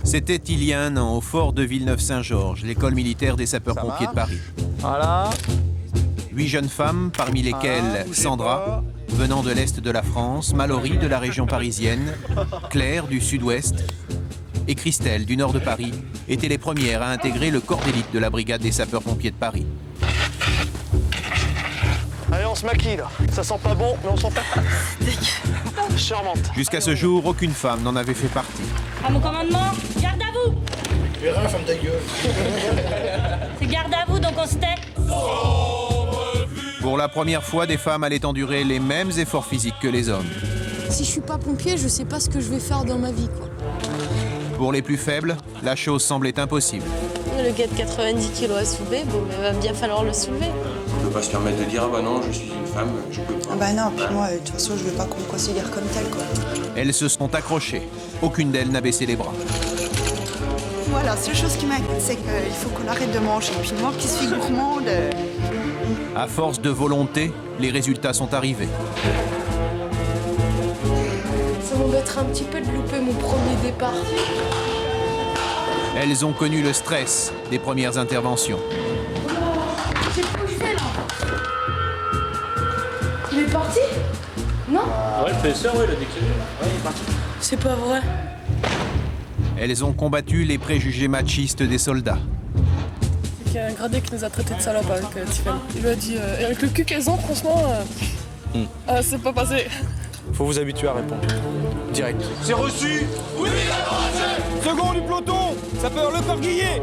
C'était il y a un an, au fort de Villeneuve-Saint-Georges, l'école militaire des sapeurs-pompiers de Paris. Voilà. 8 jeunes femmes, parmi lesquelles Sandra, venant de l'Est de la France, Mallory de la région parisienne, Claire du Sud-Ouest et Christelle du Nord de Paris, étaient les premières à intégrer le corps d'élite de la brigade des sapeurs-pompiers de Paris. Allez, on se maquille là. Ça sent pas bon, mais on s'en fait. Charmante. Jusqu'à ce jour, aucune femme n'en avait fait partie. À mon commandement, garde à vous. Verra, ferme ta gueule. C'est garde à vous, donc on se tait. Pour la première fois, des femmes allaient endurer les mêmes efforts physiques que les hommes. Si je suis pas pompier, je sais pas ce que je vais faire dans ma vie, quoi. Pour les plus faibles, la chose semblait impossible. Le gars de 90 kilos à soulever, bon, mais va bien falloir le soulever. On ne peut pas se permettre de dire « Ah bah non, je suis une femme, je peux pas ». Ah bah non, puis moi, de toute façon, je veux pas qu'on me considère comme telle, quoi. Elles se sont accrochées. Aucune d'elles n'a baissé les bras. Voilà, la seule chose qui m'inquiète, c'est qu'il faut qu'on arrête de manger. Puis moi qui suis gourmande... À force de volonté, les résultats sont arrivés. Ça m'embêterait un petit peu de louper mon premier départ. Elles ont connu le stress des premières interventions. C'est poussé là. Il est parti? Non? Ouais, le PSR, ouais, il a dit que c'est il est parti. C'est pas vrai. Elles ont combattu les préjugés machistes des soldats. Il y a un gradé qui nous a traités de salopes avec Tiffany. Il lui a dit, avec le cul qu'elles ont, franchement, c'est pas passé. Faut vous habituer à répondre. Direct. C'est reçu. Oui, Second du peloton, sapeur Le Corguillier.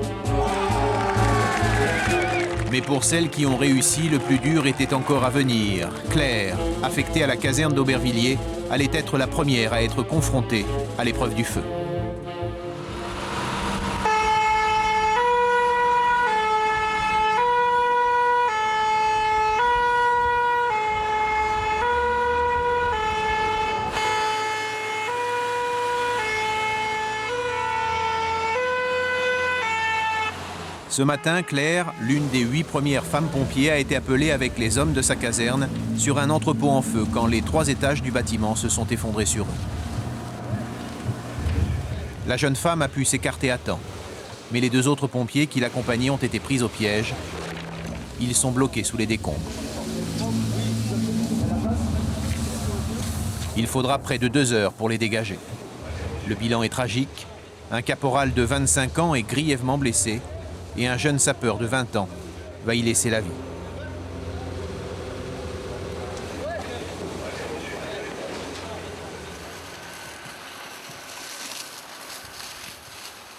Mais pour celles qui ont réussi, le plus dur était encore à venir. Claire, affectée à la caserne d'Aubervilliers, allait être la première à être confrontée à l'épreuve du feu. Ce matin, Claire, l'une des 8 premières femmes pompiers, a été appelée avec les hommes de sa caserne sur un entrepôt en feu quand les 3 étages du bâtiment se sont effondrés sur eux. La jeune femme a pu s'écarter à temps, mais les 2 autres pompiers qui l'accompagnaient ont été pris au piège. Ils sont bloqués sous les décombres. Il faudra près de 2 heures pour les dégager. Le bilan est tragique. Un caporal de 25 ans est grièvement blessé et un jeune sapeur de 20 ans va y laisser la vie.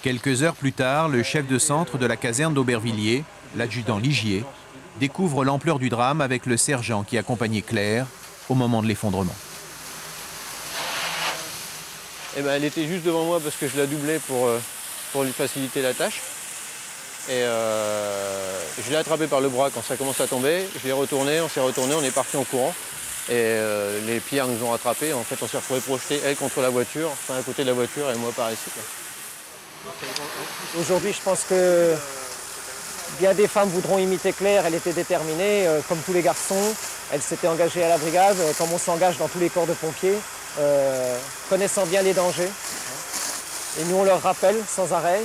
Quelques heures plus tard, le chef de centre de la caserne d'Aubervilliers, l'adjudant Ligier, découvre l'ampleur du drame avec le sergent qui accompagnait Claire au moment de l'effondrement. Eh ben, elle était juste devant moi parce que je la doublais pour lui faciliter la tâche. Et je l'ai attrapée par le bras quand ça commence à tomber. Je l'ai retourné, on s'est retourné, on est parti en courant. Et les pierres nous ont rattrapés. En fait, on s'est retrouvés projetés, elle contre la voiture, enfin à côté de la voiture et moi par ici, quoi. Aujourd'hui, je pense que bien des femmes voudront imiter Claire. Elle était déterminée, comme tous les garçons. Elle s'était engagée à la brigade, comme on s'engage dans tous les corps de pompiers, connaissant bien les dangers. Et nous, on leur rappelle sans arrêt.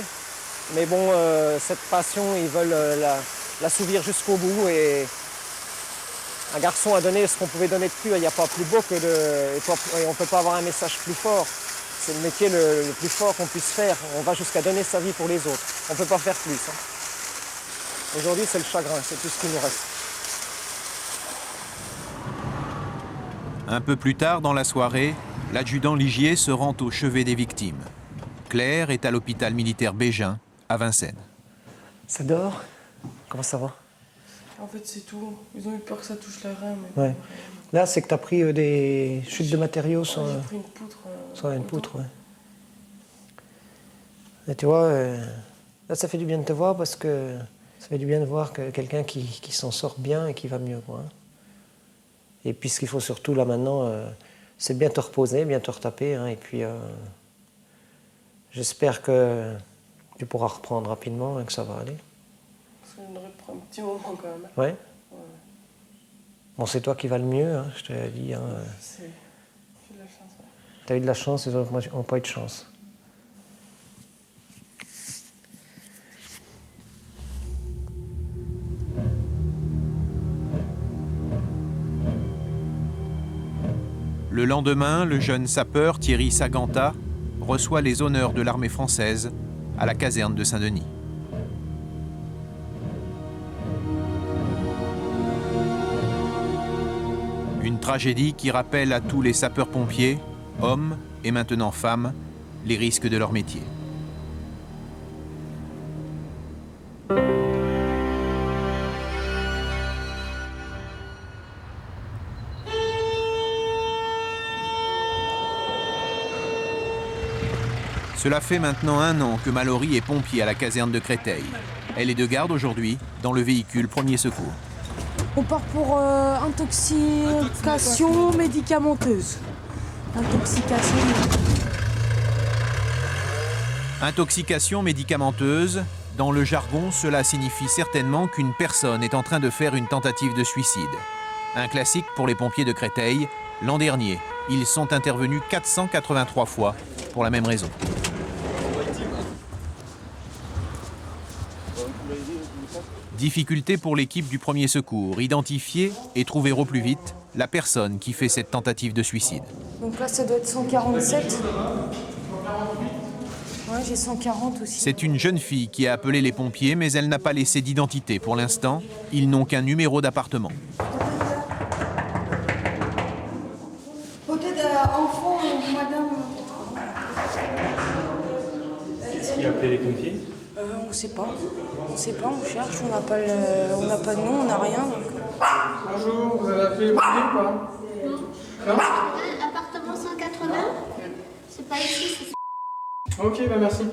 Mais bon, cette passion, ils veulent l'assouvir jusqu'au bout. Et un garçon a donné ce qu'on pouvait donner de plus. Il n'y a pas plus beau que de... Et on ne peut pas avoir un message plus fort. C'est le métier le plus fort qu'on puisse faire. On va jusqu'à donner sa vie pour les autres. On ne peut pas faire plus. Hein. Aujourd'hui, c'est le chagrin. C'est tout ce qui nous reste. Un peu plus tard dans la soirée, l'adjudant Ligier se rend au chevet des victimes. Claire est à l'hôpital militaire Bégin, à Vincennes. Ça dort? Comment ça va? En fait, c'est tout. Ils ont eu peur que ça touche la rein. Mais ouais. Là, c'est que tu as pris des chutes de matériaux sur... J'ai pris une poutre. Sur une poutre, ouais. Et tu vois, là, ça fait du bien de te voir parce que ça fait du bien de voir que quelqu'un qui s'en sort bien et qui va mieux, quoi. Et puis, ce qu'il faut surtout, là, maintenant, c'est bien te reposer, bien te retaper, hein, et puis... J'espère que tu pourras reprendre rapidement et que ça va aller. Ça reprend un petit moment quand même. Ouais. Bon, c'est toi qui vas le mieux, hein, je te l'ai dit. Hein. J'ai de la chance. Ouais. T'as eu de la chance, les autres n'ont pas eu de chance. Le lendemain, le jeune sapeur Thierry Saganta reçoit les honneurs de l'armée française à la caserne de Saint-Denis. Une tragédie qui rappelle à tous les sapeurs-pompiers, hommes et maintenant femmes, les risques de leur métier. Cela fait maintenant 1 an que Mallory est pompier à la caserne de Créteil. Elle est de garde aujourd'hui dans le véhicule Premier Secours. On part pour intoxication médicamenteuse. Intoxication médicamenteuse, dans le jargon, cela signifie certainement qu'une personne est en train de faire une tentative de suicide. Un classique pour les pompiers de Créteil. L'an dernier, ils sont intervenus 483 fois pour la même raison. Difficulté pour l'équipe du Premier Secours, identifier et trouver au plus vite la personne qui fait cette tentative de suicide. Donc là, ça doit être 147. Ouais, j'ai 140 aussi. C'est une jeune fille qui a appelé les pompiers, mais elle n'a pas laissé d'identité pour l'instant. Ils n'ont qu'un numéro d'appartement. Peut-être enfant, madame. Est-ce qu'il a appelé les pompiers? On sait pas. On sait pas, on cherche, on n'a pas de nom, on n'a rien. Donc... Bonjour, vous avez appelé les pompiers ou pas? Non. Appartement 180? C'est pas ici, c'est... Ok, bah merci.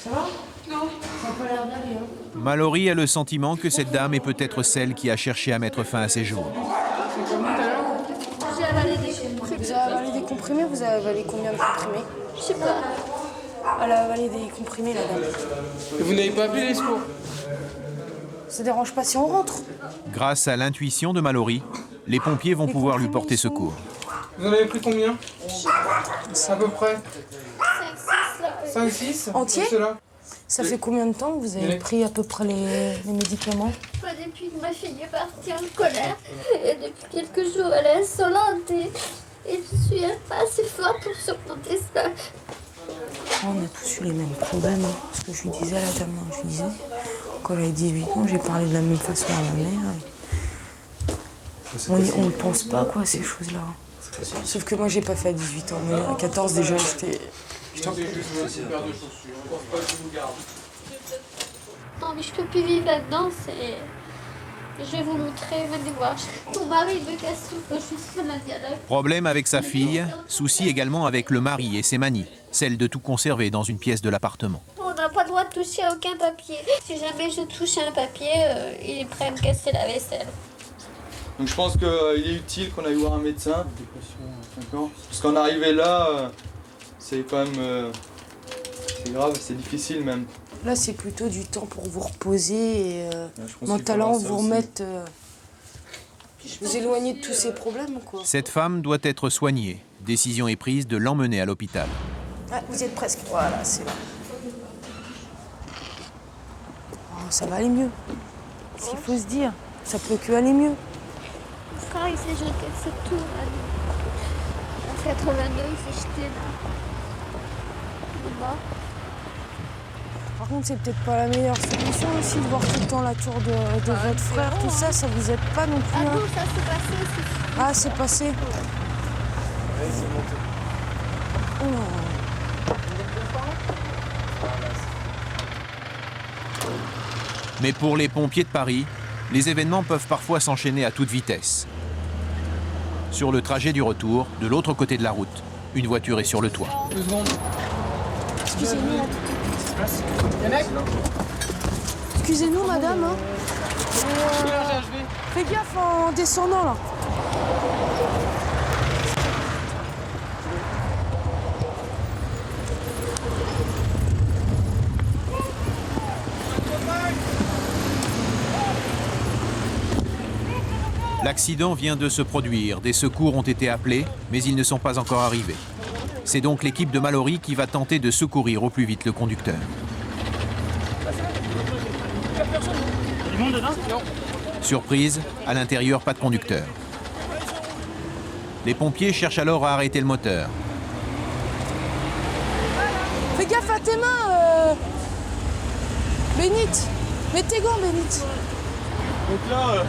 Ça va? Non. Ça n'a pas l'air d'aller, hein. Mallory a le sentiment que cette dame est peut-être celle qui a cherché à mettre fin à ses jours. J'ai avalé des comprimés. Vous avez avalé des comprimés? Vous avez avalé combien de comprimés? Je sais pas. Elle a avalé des comprimés, la dame. Et vous n'avez pas appelé les secours? Ça dérange pas si on rentre? Grâce à l'intuition de Mallory, les pompiers vont pouvoir lui porter secours. Vous en avez pris combien? À peu près 5-6 Entier? Ça fait combien de temps que vous avez pris à peu près les médicaments? Depuis que ma fille est partie en colère, et depuis quelques jours elle est insolente et je suis pas assez forte pour surmonter ça. On a tous eu les mêmes problèmes. Hein. Ce que je lui disais à la dame, je lui disais, quand j'avais 18 ans, j'ai parlé de la même façon à ma mère. On ne pense pas quoi, ces choses-là. Sauf que moi, j'ai pas fait à 18 ans, mais à 14 déjà, j'étais en colère. Non mais je peux plus vivre là-dedans, c'est... Je vais vous montrer, venez voir. Mon mari me casse tout quand je suis seule à dialogue. Problème avec sa fille, souci également avec le mari et ses manies, celle de tout conserver dans une pièce de l'appartement. On n'a pas le droit de toucher à aucun papier. Si jamais je touche à un papier, il est prêt à me casser la vaisselle. Donc je pense qu'il est utile qu'on aille voir un médecin. Parce qu'en arriver là, c'est quand même... c'est grave, c'est difficile même. Là, c'est plutôt du temps pour vous reposer et mentalement vous remettre... vous éloigner de tous ces problèmes, quoi. Cette femme doit être soignée. Décision est prise de l'emmener à l'hôpital. Ah, vous êtes presque... Voilà, c'est là. Oh, ça va aller mieux. Ce qu'il faut se dire, ça peut que aller mieux. Mon frère, il s'est jeté de cette tour. En 82, il s'est jeté là. Il est mort. Par contre, c'est peut-être pas la meilleure solution aussi de voir tout le temps la tour de votre frère, tout ça, ça vous aide pas non plus. Ah hein. non, ça s'est passé aussi. Ah, c'est passé. Oh. Mais pour les pompiers de Paris, les événements peuvent parfois s'enchaîner à toute vitesse. Sur le trajet du retour, de l'autre côté de la route, une voiture est sur le toit. 2 secondes. Excusez-nous. Excusez-nous, madame. Hein. Fais gaffe en descendant, là. L'accident vient de se produire, des secours ont été appelés, mais ils ne sont pas encore arrivés. C'est donc l'équipe de Mallory qui va tenter de secourir au plus vite le conducteur. Surprise, à l'intérieur, pas de conducteur. Les pompiers cherchent alors à arrêter le moteur. Fais gaffe à tes mains, Bénite. Mets tes gants, Bénite. Donc là,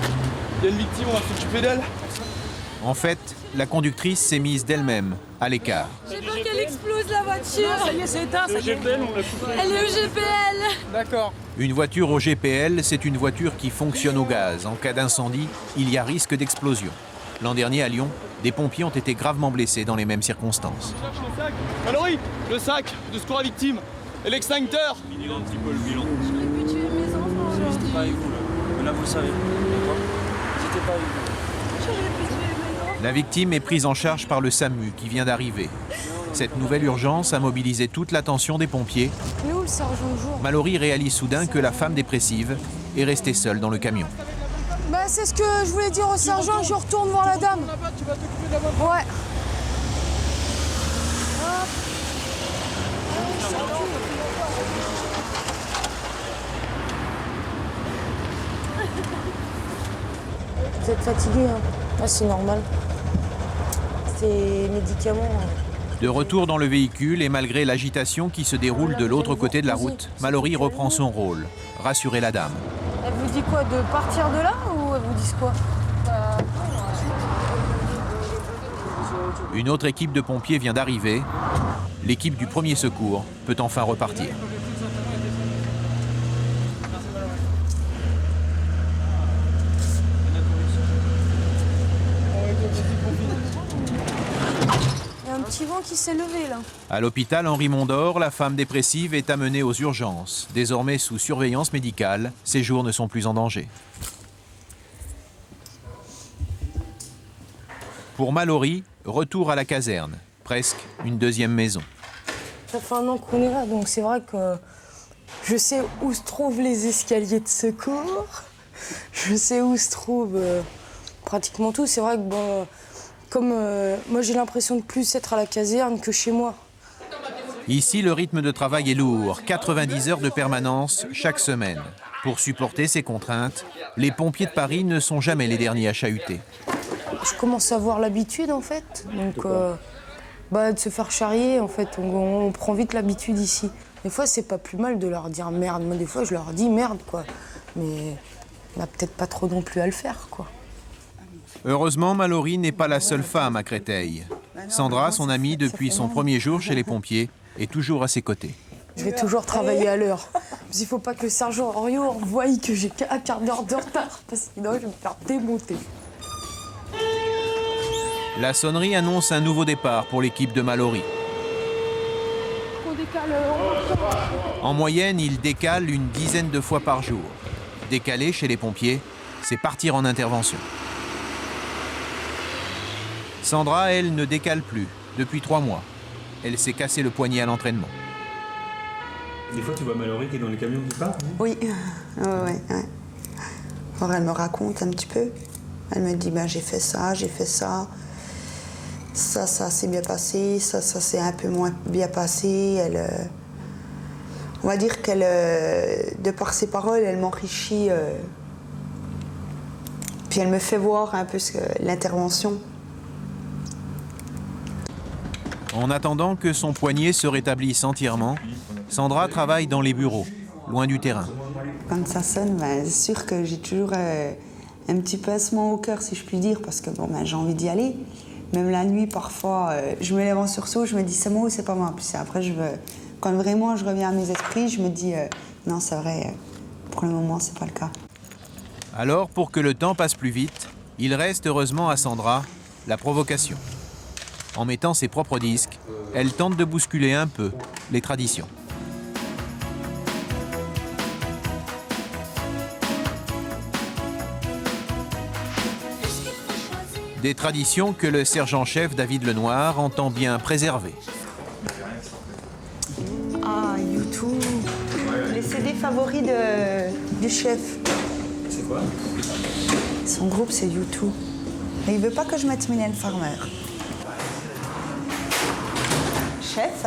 il y a une victime, on va s'occuper d'elle. En fait, la conductrice s'est mise d'elle-même à l'écart. J'ai peur qu'elle explose la voiture. Ça y est, c'est éteint. Le GPL, on l'a coupé. Elle est au GPL. D'accord. Une voiture au GPL, c'est une voiture qui fonctionne au gaz. En cas d'incendie, il y a risque d'explosion. L'an dernier, à Lyon, des pompiers ont été gravement blessés dans les mêmes circonstances. Mallory, le sac de secours à victime et l'extincteur. Il est un petit peu le bilan. J'aurais pu tuer mes enfants. J'étais pas avec vous là. Mais là, vous le savez. D'accord ? J'étais pas avec vous. J'aurais pu tuer mes enfants. La victime est prise en charge par le SAMU qui vient d'arriver. Cette nouvelle urgence a mobilisé toute l'attention des pompiers. Mais où le sergent jour? Mallory réalise soudain que la femme dépressive est restée seule dans le camion. Bah c'est ce que je voulais dire au sergent, je retourne voir la dame. Tu vas t'occuper de la voiture. Ouais. Vous êtes fatigué, hein? Ah, c'est normal. C'est médicaments. De retour dans le véhicule et malgré l'agitation qui se déroule de l'autre côté de la route, Mallory reprend son rôle, rassurer la dame. Elle vous dit quoi, de partir de là ou elle vous dit quoi? Une autre équipe de pompiers vient d'arriver. L'équipe du premier secours peut enfin repartir. Il y a un petit vent qui s'est levé là. À l'hôpital Henri Mondor, la femme dépressive est amenée aux urgences. Désormais sous surveillance médicale, ses jours ne sont plus en danger. Pour Mallory, retour à la caserne, presque une deuxième maison. Ça fait 1 an qu'on est là, donc c'est vrai que je sais où se trouvent les escaliers de secours. Je sais où se trouve pratiquement tout. C'est vrai que bon, comme moi j'ai l'impression de plus être à la caserne que chez moi. Ici, le rythme de travail est lourd, 90 heures de permanence chaque semaine. Pour supporter ces contraintes, les pompiers de Paris ne sont jamais les derniers à chahuter. Je commence à avoir l'habitude en fait, donc de se faire charrier en fait, on prend vite l'habitude ici. Des fois c'est pas plus mal de leur dire merde, moi des fois je leur dis merde quoi, mais on n'a peut-être pas trop non plus à le faire quoi. Heureusement, Mallory n'est pas la seule femme à Créteil. Sandra, son amie depuis son premier jour chez les pompiers, est toujours à ses côtés. Je vais toujours travailler à l'heure. Il ne faut pas que le sergent Henriot voie que j'ai qu'un quart d'heure de retard, parce que sinon je vais me faire démonter. La sonnerie annonce un nouveau départ pour l'équipe de Mallory. En moyenne, il décale une dizaine de fois par jour. Décaler chez les pompiers, c'est partir en intervention. Sandra, elle, ne décale plus depuis 3 mois. Elle s'est cassé le poignet à l'entraînement. Des fois, tu vois Mallory qui est dans les camions qui part? Oui, ouais. Alors, elle me raconte un petit peu. Elle me dit, j'ai fait ça, ça s'est bien passé, ça s'est un peu moins bien passé. On va dire qu'elle, de par ses paroles, elle m'enrichit. Puis elle me fait voir un peu l'intervention. En attendant que son poignet se rétablisse entièrement, Sandra travaille dans les bureaux, loin du terrain. Quand ça sonne, c'est sûr que j'ai toujours un petit pincement au cœur, si je puis dire, parce que j'ai envie d'y aller. Même la nuit, parfois, je me lève en sursaut, je me dis c'est moi ou c'est pas moi. Puis après, quand vraiment je reviens à mes esprits, je me dis non, c'est vrai, pour le moment, c'est pas le cas. Alors, pour que le temps passe plus vite, il reste heureusement à Sandra la provocation. En mettant ses propres disques, elle tente de bousculer un peu les traditions. Des traditions que le sergent-chef David Lenoir entend bien préserver. Ah, U2, les CD favoris du chef. C'est quoi? Son groupe, c'est U2. Mais il veut pas que je mette Mylène Farmer. Chef,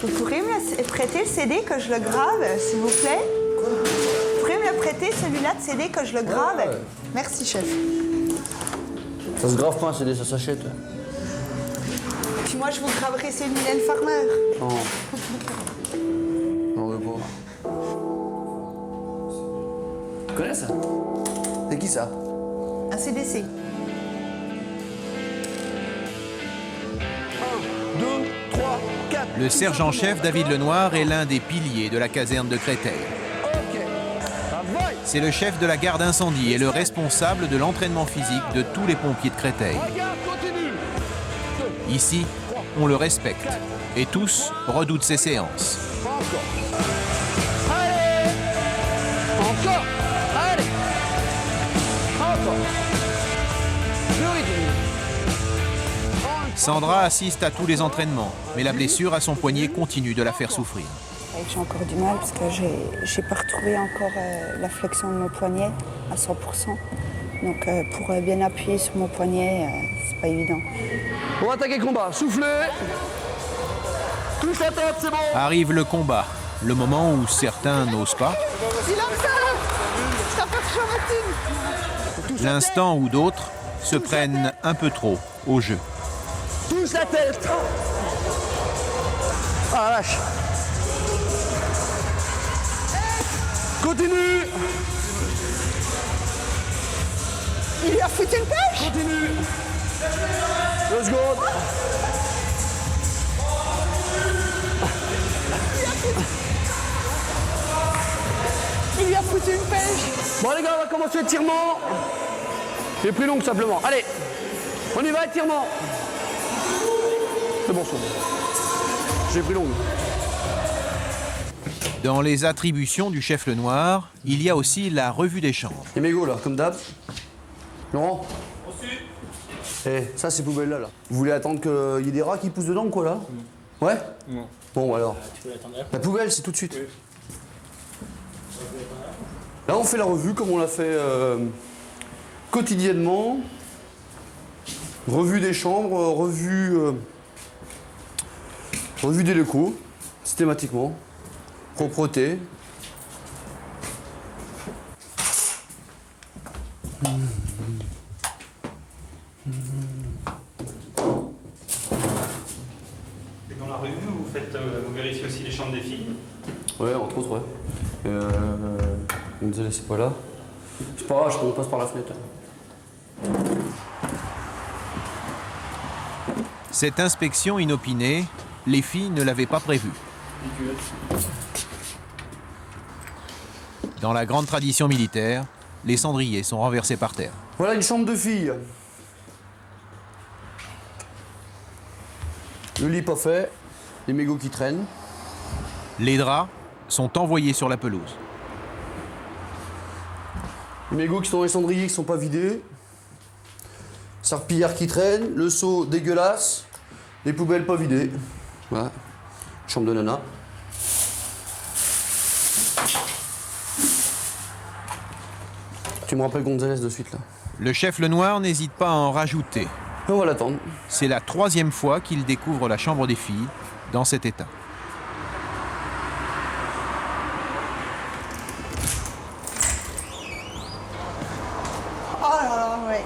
vous pourriez me prêter le CD que je le grave, s'il vous plaît? Vous pourriez me le prêter, celui-là de CD que je le grave? Merci, chef. Ça se grave pas, ça s'achète. Puis moi, je vous graverai, c'est Mylène Farmer. Non. Non, mais pas. Tu connais ça? C'est qui ça? Un CDC. 1, 2, 3, 4. Le sergent-chef David Lenoir est l'un des piliers de la caserne de Créteil. C'est le chef de la garde incendie et le responsable de l'entraînement physique de tous les pompiers de Créteil. Ici, on le respecte et tous redoutent ses séances. Allez! Encore! Allez! Encore! Sandra assiste à tous les entraînements, mais la blessure à son poignet continue de la faire souffrir. J'ai encore du mal parce que j'ai pas retrouvé encore la flexion de mon poignet à 100%. Donc pour bien appuyer sur mon poignet, c'est pas évident. On va attaquer le combat. Soufflez! Touche la tête, c'est bon! Arrive le combat, le moment où certains n'osent pas. L'instant où d'autres se prennent un peu trop au jeu. Touche la tête! Ah, lâche! Continue! Il lui a foutu une pêche? Continue! 2 secondes! Il lui a foutu une pêche. Bon les gars, on va commencer l'étirement. J'ai pris long simplement. Allez, on y va, étirement. C'est bon, ça. J'ai pris long. Dans les attributions du chef Lenoir, il y a aussi la revue des chambres. Les mégots là, comme d'hab. Laurent. Eh, ça c'est poubelle là. Vous voulez attendre qu'il y ait des rats qui poussent dedans ou quoi là? Ouais? Non. Bon alors. Tu peux l'attendre là? La poubelle c'est tout de suite. Oui. Là on fait la revue comme on l'a fait quotidiennement. Revue des chambres, revue des locaux, systématiquement. Propreté. Et dans la revue, vous vérifiez aussi les chambres des filles? Ouais, entre autres, ouais. Gonzalez, c'est pas là. C'est pas grave, on passe par la fenêtre. Cette inspection inopinée, les filles ne l'avaient pas prévue. Dans la grande tradition militaire, les cendriers sont renversés par terre. Voilà une chambre de fille. Le lit pas fait, les mégots qui traînent. Les draps sont envoyés sur la pelouse. Les mégots qui sont dans les cendriers qui sont pas vidés. Serpillière qui traîne, le seau dégueulasse, les poubelles pas vidées. Voilà. Chambre de nana. Tu me rappelles Gonzalez de suite là. Le chef Lenoir n'hésite pas à en rajouter. On va l'attendre. C'est la 3e fois qu'il découvre la chambre des filles dans cet état. Oh là là, ouais.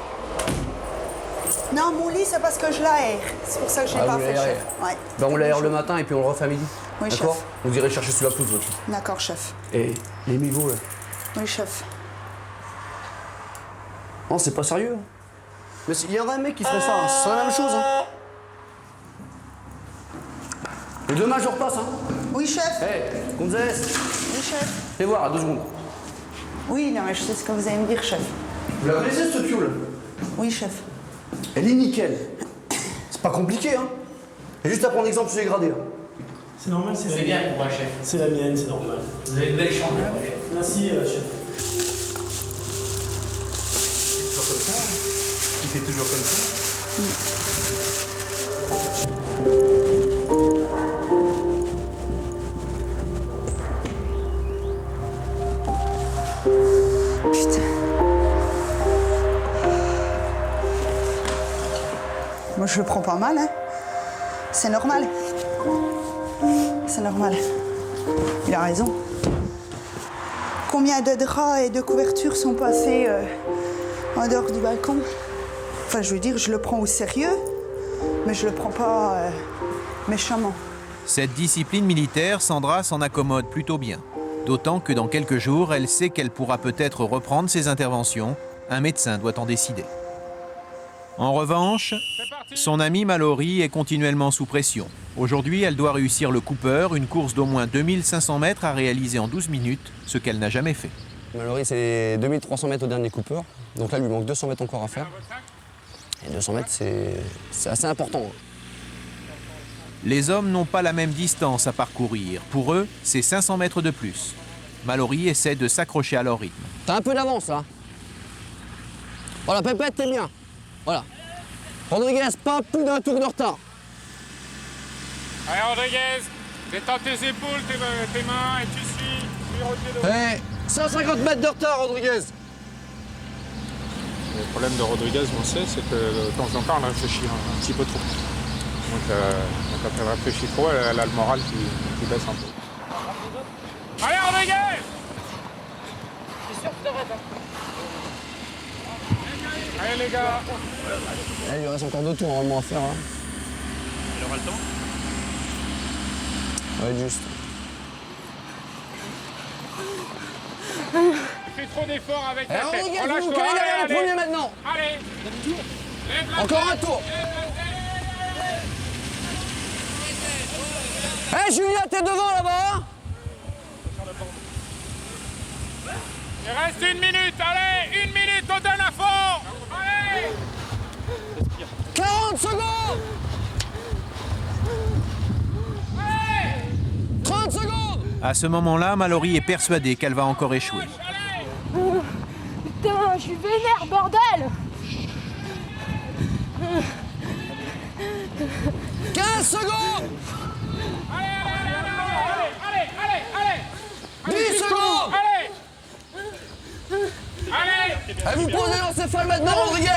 Non, mon lit, c'est parce que je l'aère. C'est pour ça que je l'ai pas fait, chef. Ouais. Ben, on l'aère le matin et puis on le refait à midi. Oui, d'accord. chef. Vous irez chercher sous la pelouse, votre. D'accord, chef. Et les mégots là. Oui, chef. Non, c'est pas sérieux. Mais il y aurait un mec qui ferait ça, hein. Ce serait la même chose. Hein. Et demain, je repasse. Hein. Oui, chef. Hé, Gonzalez. Oui, chef. Fais voir, à 2 secondes. Oui, non, mais je sais ce que vous allez me dire, chef. Vous la connaissez, cette pioule? Oui, chef. Elle est nickel. C'est pas compliqué, hein. Et juste à prendre exemple sur les gradés. Hein. C'est normal, c'est bien pour un chef. C'est la mienne, c'est normal. Vous avez une belle chambre, chef. Merci, chef. C'est toujours comme ça? Putain. Moi, je le prends pas mal, hein. C'est normal. C'est normal. Il a raison. Combien de draps et de couvertures sont passés en dehors du balcon? Enfin, je veux dire, je le prends au sérieux, mais je le prends pas méchamment. Cette discipline militaire, Sandra s'en accommode plutôt bien. D'autant que dans quelques jours, elle sait qu'elle pourra peut-être reprendre ses interventions. Un médecin doit en décider. En revanche, son amie Mallory est continuellement sous pression. Aujourd'hui, elle doit réussir le Cooper, une course d'au moins 2500 mètres à réaliser en 12 minutes, ce qu'elle n'a jamais fait. Mallory, c'est 2300 mètres au dernier Cooper. Donc là, il lui manque 200 mètres encore à faire. Et 200 mètres, c'est assez important. Les hommes n'ont pas la même distance à parcourir. Pour eux, c'est 500 mètres de plus. Mallory essaie de s'accrocher à leur rythme. T'as un peu d'avance, là. Voilà, Pépette, t'es bien. Voilà. Rodriguez, pas plus d'un tour de retard. Allez, Rodriguez, détends tes épaules, tes mains, et tu suis. Hey, 150 mètres de retard, Rodriguez. Le problème de Rodriguez, on sait, c'est que de temps en temps, elle réfléchit un petit peu trop. Donc quand elle réfléchit trop, elle a le moral qui baisse un peu. Allez, Rodriguez! C'est sûr que t'arrêtes, hein. Allez, les gars! Il lui reste encore 2 tours normalement à faire. Hein. Il aura le temps? Ouais, juste. Tu fais trop d'efforts avec la tête. Rodriguez, vous vous calez derrière le premier maintenant. Allez! Encore un tour. Hé, Julien, t'es devant là-bas, hein? Il reste 1 minute, allez! 1 minute, on donne à fond! Allez! 40 secondes! Allez! 30 secondes! À ce moment-là, Mallory est persuadée qu'elle va encore échouer. Putain, je suis vénère, bordel! 15 secondes! Allez! 10 secondes! Allez! Vous posez l'encéphale maintenant, Rodriguez!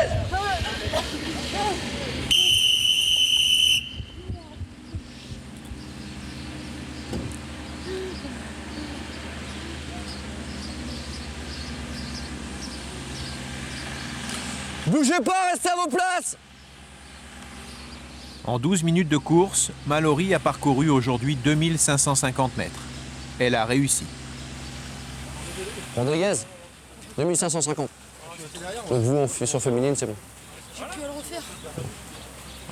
Bougez pas, restez à vos places! En 12 minutes de course, Mallory a parcouru aujourd'hui 2550 mètres. Elle a réussi. Rodriguez, 2550. Donc vous, on fait sur féminine, c'est bon. J'ai pu le refaire.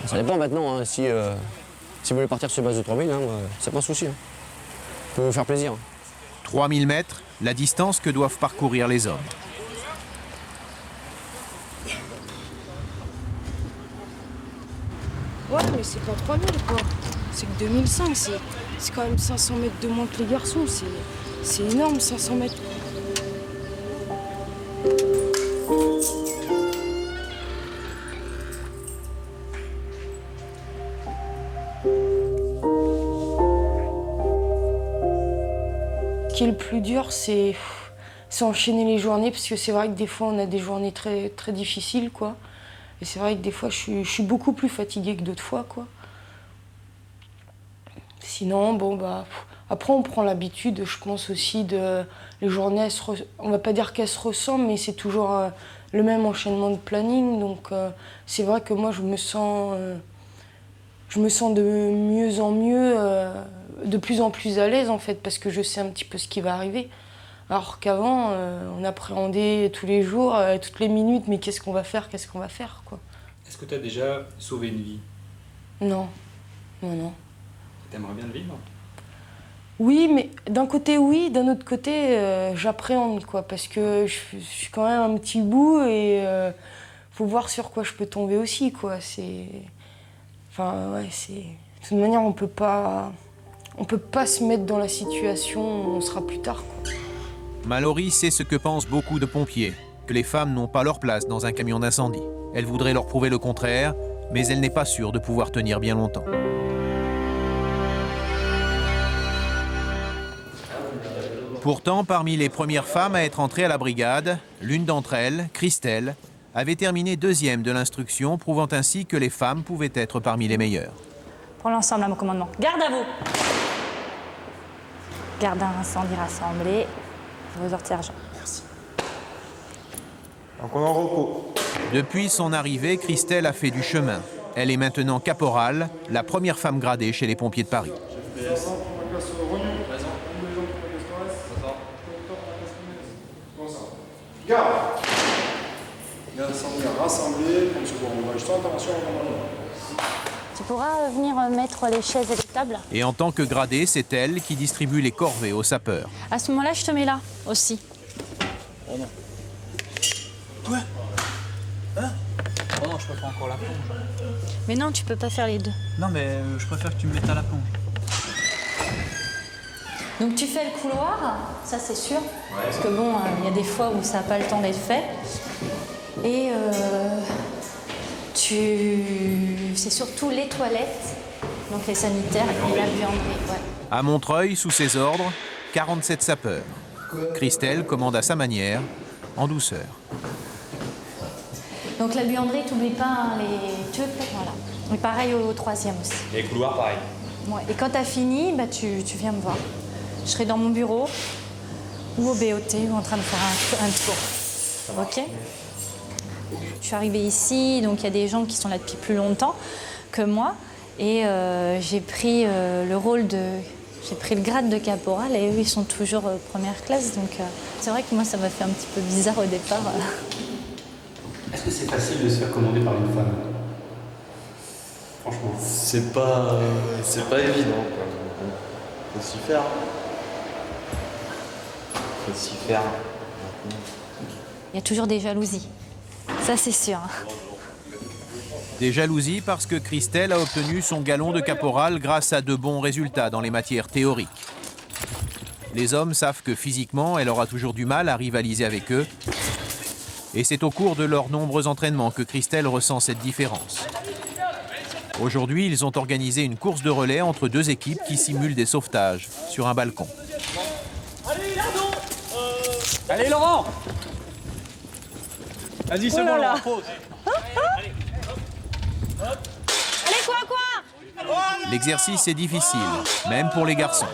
Ça dépend maintenant, hein. Si vous voulez partir sur base de 3000, hein, c'est pas un souci. Hein. Je peux vous faire plaisir. 3000 mètres, la distance que doivent parcourir les hommes. Ouais, mais c'est pas 3000 quoi. C'est que 2005, c'est quand même 500 mètres de moins que les garçons. C'est énorme, 500 mètres. Ce qui est le plus dur, c'est enchaîner les journées, parce que c'est vrai que des fois, on a des journées très, très difficiles, quoi. Et c'est vrai que des fois, je suis beaucoup plus fatiguée que d'autres fois, quoi. Sinon, bon, bah... Après, on prend l'habitude, je pense aussi, les journées, on va pas dire qu'elles se ressemblent, mais c'est toujours le même enchaînement de planning. Donc, c'est vrai que moi, je me sens de mieux en mieux, de plus en plus à l'aise, en fait, parce que je sais un petit peu ce qui va arriver. Alors qu'avant, on appréhendait tous les jours, toutes les minutes, mais qu'est-ce qu'on va faire, quoi. Est-ce que tu as déjà sauvé une vie? Non, non. T'aimerais bien le vivre? Oui, mais d'un côté, oui, d'un autre côté, j'appréhende, quoi, parce que je suis quand même un petit bout et faut voir sur quoi je peux tomber aussi, quoi. Enfin, ouais, de toute manière, on peut pas se mettre dans la situation où on sera plus tard, quoi. Mallory sait ce que pensent beaucoup de pompiers, que les femmes n'ont pas leur place dans un camion d'incendie. Elle voudrait leur prouver le contraire, mais elle n'est pas sûre de pouvoir tenir bien longtemps. Pourtant, parmi les premières femmes à être entrées à la brigade, l'une d'entre elles, Christelle, avait terminé 2e de l'instruction, prouvant ainsi que les femmes pouvaient être parmi les meilleures. Pour l'ensemble, à mon commandement. Garde à vous! Garde à incendie rassemblé. Vos ordres, sergent. Donc on est en repos. Depuis son arrivée, Christelle a fait du chemin. Elle est maintenant caporale, la première femme gradée chez les pompiers de Paris. Garde. Rassemblés, comme secours. Intervention. Tu pourras venir mettre les chaises et les tables? Et en tant que gradée, c'est elle qui distribue les corvées aux sapeurs. À ce moment-là, je te mets là aussi. Oh non. Ouais. Hein? Oh non, je peux faire encore la plonge. Mais non, tu peux pas faire les deux. Non, mais je préfère que tu me mettes à la plonge. Donc tu fais le couloir, ça c'est sûr. Parce que bon, il y a des fois où ça n'a pas le temps d'être fait. Et c'est surtout les toilettes, donc les sanitaires et la buanderie. Ouais. À Montreuil, sous ses ordres, 47 sapeurs. Christelle commande à sa manière, en douceur. Donc la buanderie, t'oublies pas hein, les tubes, voilà. Et pareil au troisième aussi. Et les couloirs, pareil. Ouais. Et quand t'as fini, bah, tu viens me voir. Je serai dans mon bureau ou au BOT ou en train de faire un tour. Ok? Je suis arrivée ici, donc il y a des gens qui sont là depuis plus longtemps que moi. Et j'ai pris le rôle de... J'ai pris le grade de caporal et eux, ils sont toujours première classe. Donc c'est vrai que moi, ça m'a fait un petit peu bizarre au départ. Est-ce que c'est facile de se faire commander par une femme? Franchement. C'est pas évident, quoi. Faut s'y faire. Faut s'y faire. Il y a toujours des jalousies. Ça, c'est sûr. Des jalousies parce que Christelle a obtenu son galon de caporal grâce à de bons résultats dans les matières théoriques. Les hommes savent que physiquement, elle aura toujours du mal à rivaliser avec eux. Et c'est au cours de leurs nombreux entraînements que Christelle ressent cette différence. Aujourd'hui, ils ont organisé une course de relais entre deux équipes qui simulent des sauvetages sur un balcon. Allez, Laurent! Vas-y, c'est bon, Laurent, pause. Allez, quoi? L'exercice est difficile, même pour les garçons.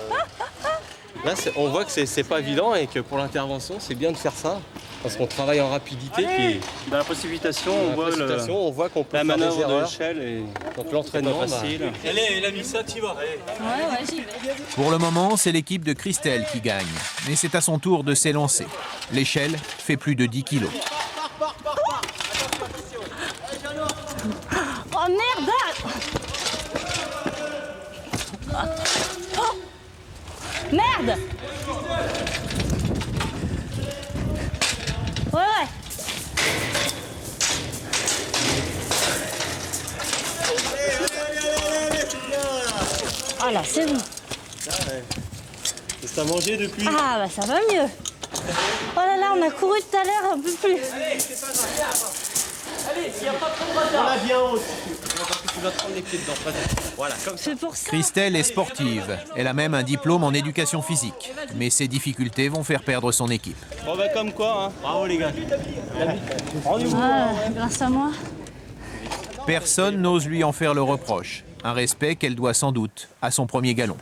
Là, on voit que c'est pas évident et que pour l'intervention, c'est bien de faire ça. Parce qu'on travaille en rapidité. Puis dans la précipitation, on voit qu'on peut la faire des manœuvre de erreurs. l'échelle et donc l'entraînement, facile. Allez, il a mis ça, tu vas. Ouais, j'y vais. Pour le moment, c'est l'équipe de Christelle qui gagne. Mais c'est à son tour de s'élancer. L'échelle fait plus de 10 kilos. Oh merde! Oh. Merde! Ouais. Ah là, c'est bon. Qu'est-ce que t'as mangé depuis? Ah bah ça va mieux. Oh là là, on a couru tout à l'heure un peu plus. Allez, c'est pas grave. Allez, s'il n'y a pas trop de retard. On la vient haut. Tu vas te prendre les pieds dedans. Voilà, comme ça. C'est pour ça. Christelle est sportive. Elle a même un diplôme en éducation physique. Mais ses difficultés vont faire perdre son équipe. Bon bah comme quoi, hein. Bravo les gars. Grâce à moi. Personne n'ose lui en faire le reproche. Un respect qu'elle doit sans doute à son premier galon.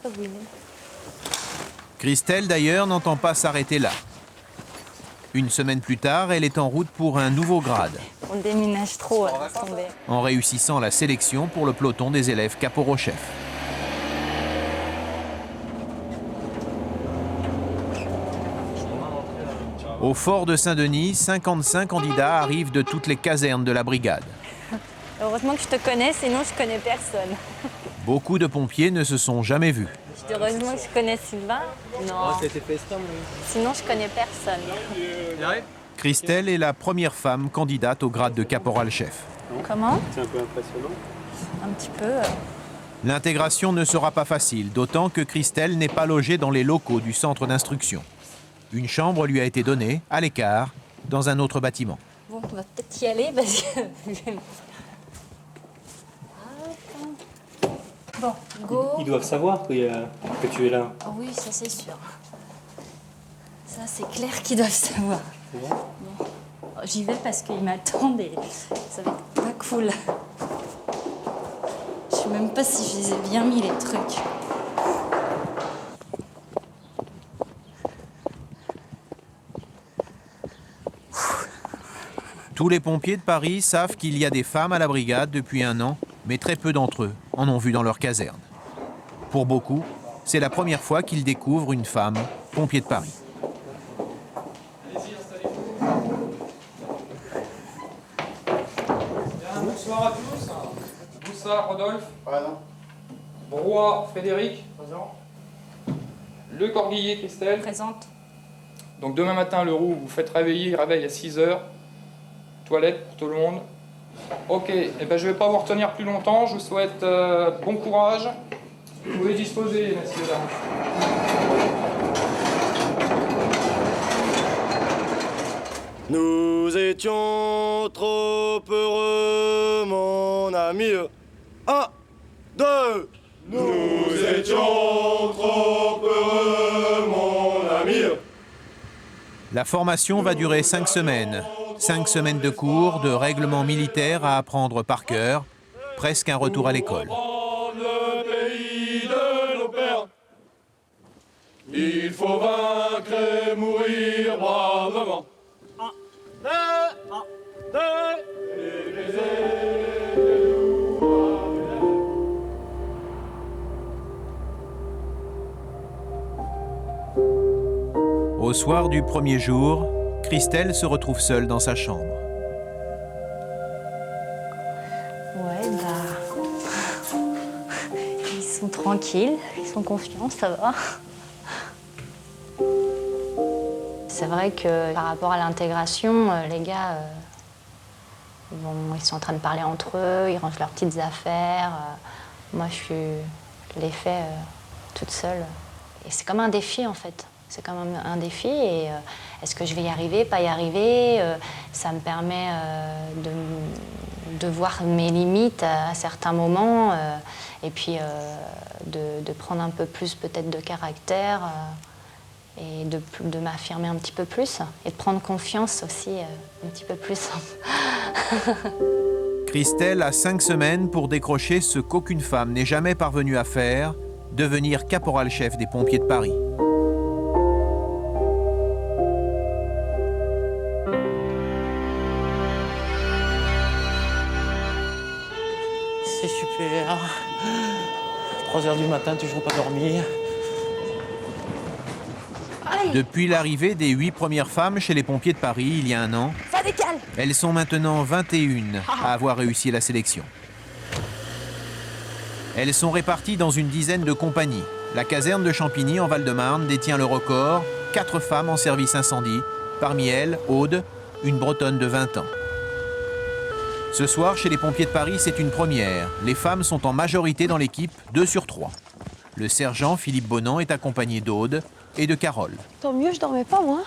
Christelle, d'ailleurs, n'entend pas s'arrêter là. Une semaine plus tard, elle est en route pour un nouveau grade. On déménage trop, laisse tomber. En réussissant la sélection pour le peloton des élèves caporaux-chefs. Au fort de Saint-Denis, 55 candidats arrivent de toutes les casernes de la brigade. Heureusement que je te connais, sinon je connais personne. Beaucoup de pompiers ne se sont jamais vus. Heureusement que je connais Sylvain. Non. C'était festin, oui. Sinon je connais personne. Christelle est la première femme candidate au grade de caporal-chef. Comment? C'est un peu impressionnant. Un petit peu. L'intégration ne sera pas facile, d'autant que Christelle n'est pas logée dans les locaux du centre d'instruction. Une chambre lui a été donnée, à l'écart, dans un autre bâtiment. Bon, on va peut-être y aller parce que... Bon, go. Ils doivent savoir que tu es là. Oh oui, ça c'est sûr. Ça c'est clair qu'ils doivent savoir. Bon. Bon. J'y vais parce qu'ils m'attendent et ça va être pas cool. Je sais même pas si je les ai bien mis les trucs. Tous les pompiers de Paris savent qu'il y a des femmes à la brigade depuis un an, mais très peu d'entre eux en ont vu dans leur caserne. Pour beaucoup, c'est la première fois qu'ils découvrent une femme pompier de Paris. Bonsoir à tous. Boussard, Rodolphe. Présent. Brouat, Frédéric. Présent. Le Corguillier, Christelle. Présente. Donc demain matin, le roux, vous faites réveiller, réveil à 6 h. Toilette pour tout le monde. Ok, et ben, je ne vais pas vous retenir plus longtemps. Je vous souhaite bon courage. Vous pouvez disposer, messieurs, dames. Nous étions trop heureux, mon ami. 1, 2. Nous étions trop heureux, mon ami. La formation va durer 5 semaines. 5 semaines de cours, de règlements militaires à apprendre par cœur. Presque un retour à l'école. Le pays de nos pères. Il faut vaincre et mourir bravement. 1, 2, 1, 2. Et baiser les loups. Au soir du premier jour, Christelle se retrouve seule dans sa chambre. Ouais, ils sont tranquilles, ils sont confiants, ça va. C'est vrai que par rapport à l'intégration, les gars, ils sont en train de parler entre eux, ils rangent leurs petites affaires. Moi, je les fais toute seule. Et c'est comme un défi, en fait. C'est comme un défi. Et est-ce que je vais y arriver, pas y arriver? Ça me permet de voir mes limites à certains moments. Et puis de prendre un peu plus, peut-être, de caractère. Et de m'affirmer un petit peu plus. Et de prendre confiance aussi un petit peu plus. Christelle a 5 semaines pour décrocher ce qu'aucune femme n'est jamais parvenue à faire, devenir caporal-chef des pompiers de Paris. C'est super. 3 h du matin, toujours pas dormi. Depuis l'arrivée des 8 premières femmes chez les pompiers de Paris il y a un an, ça décale. Elles sont maintenant 21 à avoir réussi la sélection. Elles sont réparties dans une dizaine de compagnies. La caserne de Champigny en Val-de-Marne détient le record, 4 femmes en service incendie. Parmi elles, Aude, une Bretonne de 20 ans. Ce soir, chez les pompiers de Paris, c'est une première. Les femmes sont en majorité dans l'équipe, 2 sur 3. Le sergent Philippe Bonan est accompagné d'Aude et de Carole. Tant mieux, je dormais pas, moi.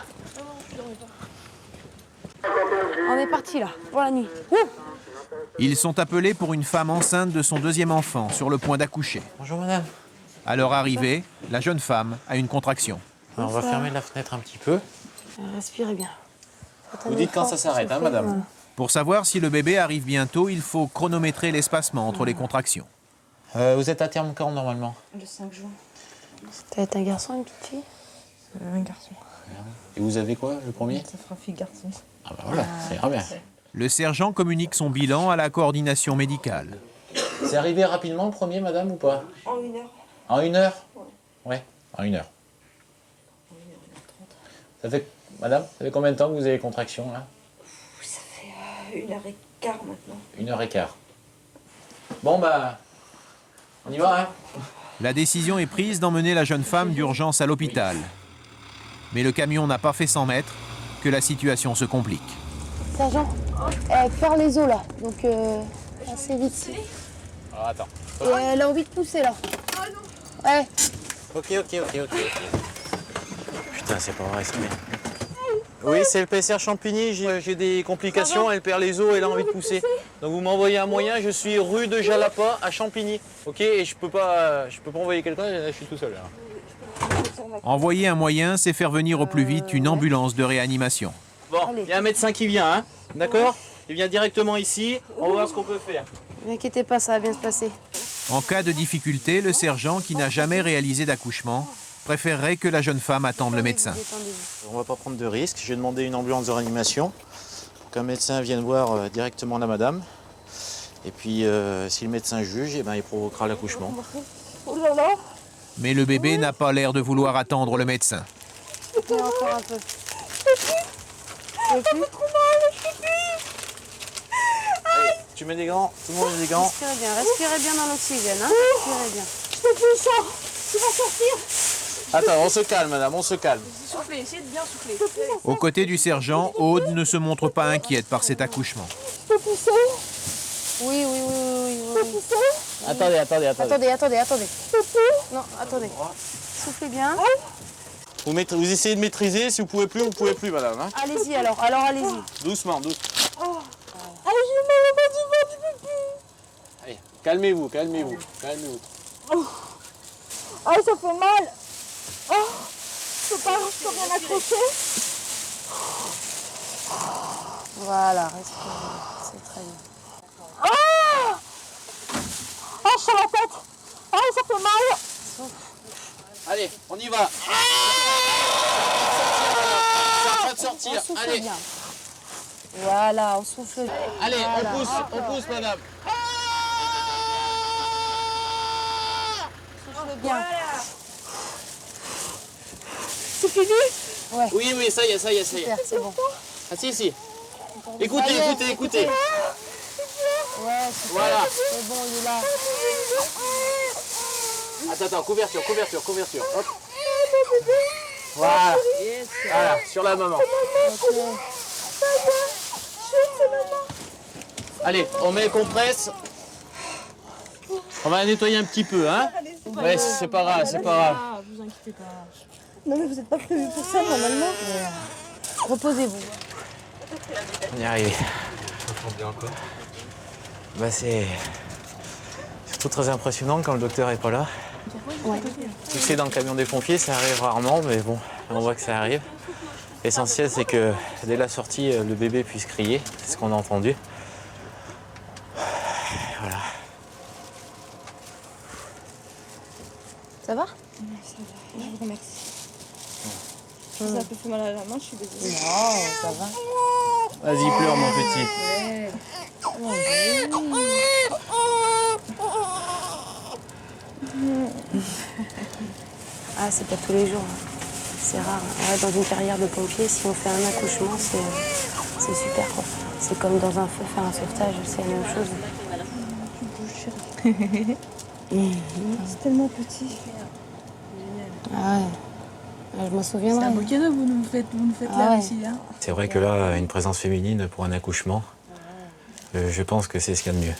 On est parti là, pour la nuit. Ils sont appelés pour une femme enceinte de son 2e enfant, sur le point d'accoucher. Bonjour madame. À leur arrivée, la jeune femme a une contraction. Alors, on va fermer la fenêtre un petit peu. Respirez bien. Vous dites quand ça s'arrête, hein, madame. Pour savoir si le bébé arrive bientôt, il faut chronométrer l'espacement entre les contractions. Vous êtes à terme quand normalement? Le 5 jours. T'as un garçon, une petite fille? Un garçon. Et vous avez quoi, le premier? Ça sera fille-garçon. Ah bah voilà, ça ira bien. Le sergent communique son bilan à la coordination médicale. C'est arrivé rapidement le premier, madame, ou pas? En 1 heure. En 1 heure? Ouais, en 1 heure. Ça fait, madame, ça fait combien de temps que vous avez les contractions, là? Ça fait 1h15 maintenant. 1h15. Bon, bah, on y va, hein? La décision est prise d'emmener la jeune femme d'urgence à l'hôpital. Mais le camion n'a pas fait 100 mètres que la situation se complique. Sergent, elle perd les os là, donc assez vite. Alors, attends. Et elle a envie de pousser là. Ah non. Ouais. Ok. Putain, c'est pas vrai ça. Oui, c'est le PCR Champigny, j'ai des complications, elle perd les os, elle a envie de pousser. Donc vous m'envoyez un moyen, je suis rue de Jalapa à Champigny. Ok, et je peux pas envoyer quelqu'un, je suis tout seul là. Envoyer un moyen, c'est faire venir au plus vite une ambulance de réanimation. Bon, il y a un médecin qui vient, hein, d'accord? Il vient directement ici, on va voir ce qu'on peut faire. Ne vous inquiétez pas, ça va bien se passer. En cas de difficulté, le sergent, qui n'a jamais réalisé d'accouchement, préférerait que la jeune femme attende le médecin. On va pas prendre de risques, j'ai demandé une ambulance de réanimation. qu'un médecin vienne voir directement la madame. Et puis, si le médecin juge, eh ben, il provoquera l'accouchement. Oh là là. Mais le bébé n'a pas l'air de vouloir attendre le médecin. Encore un peu. Allez, tu mets des gants, tout le monde met des gants. Respirez bien dans l'oxygène. Hein. Respirez bien. Je peux plus ça. Tu vas sortir. Attends, on se calme, madame, on se calme. Soufflez, essayez de bien souffler. Aux côtés du sergent, Aude ne se montre pas inquiète par cet accouchement. Je peux pousser. Oui. Attendez. Attendez. Non, attendez. Soufflez bien. Vous essayez de maîtriser, si vous pouvez plus, madame. Hein. Allez-y alors allez-y. Doucement. J'ai mal au bas du ventre. Allez, calmez-vous. Ah, ça fait mal. Oh, je peux rien accrocher. Voilà, respirez. C'est très bien. Oh, sur la tête. Oh, ça fait mal. Allez, on y va. C'est en train de sortir. On souffle Allez. bien. Voilà, on souffle. Allez, Voilà. on pousse, madame. Souffle bien. C'est fini? Ouais. Oui, ça y est. Super, c'est bon. Ah si. Écoutez. Ouais, super. Voilà. C'est bon, il est là. Attends, couverture. Hop. Voilà. Voilà, sur la maman. Allez, on met compresse. On va la nettoyer un petit peu, hein. Ouais, c'est pas grave. Vous inquiétez pas. Non, mais vous n'êtes pas prévu pour ça, normalement. Reposez-vous. On y est arrivé. Bah, c'est surtout très impressionnant quand le docteur est pas là. Pousser dans le camion des pompiers, ça arrive rarement, mais bon, on voit que ça arrive. L'essentiel, c'est que dès la sortie, le bébé puisse crier, c'est ce qu'on a entendu. Voilà. Ça va? Ça va. Je vous remercie. Ça a un peu fait mal à la main, je suis désolée. Non, ça va. Vas-y, pleure, mon petit. Ah, c'est pas tous les jours. Hein. C'est rare. Ouais, dans une carrière de pompier, si on fait un accouchement, c'est super. Quoi. C'est comme dans un feu, faire un sauvetage, c'est la même chose. C'est tellement petit. Ah ouais. Je m'en souviendrai. C'est un beau cadeau, vous nous faites Ah là ouais. aussi. Hein. C'est vrai que là, une présence féminine pour un accouchement, je pense que c'est ce qu'il y a de mieux.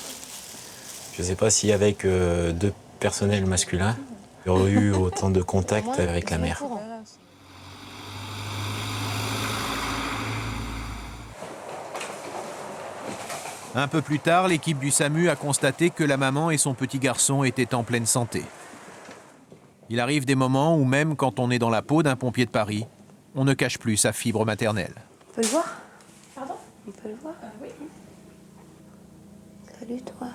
Je ne sais pas si avec deux personnels masculins, il y aurait eu autant de contact avec la mère. Un peu plus tard, l'équipe du SAMU a constaté que la maman et son petit garçon étaient en pleine santé. Il arrive des moments où même quand on est dans la peau d'un pompier de Paris, on ne cache plus sa fibre maternelle. On peut le voir? Pardon? On peut le voir? Oui. Salut toi.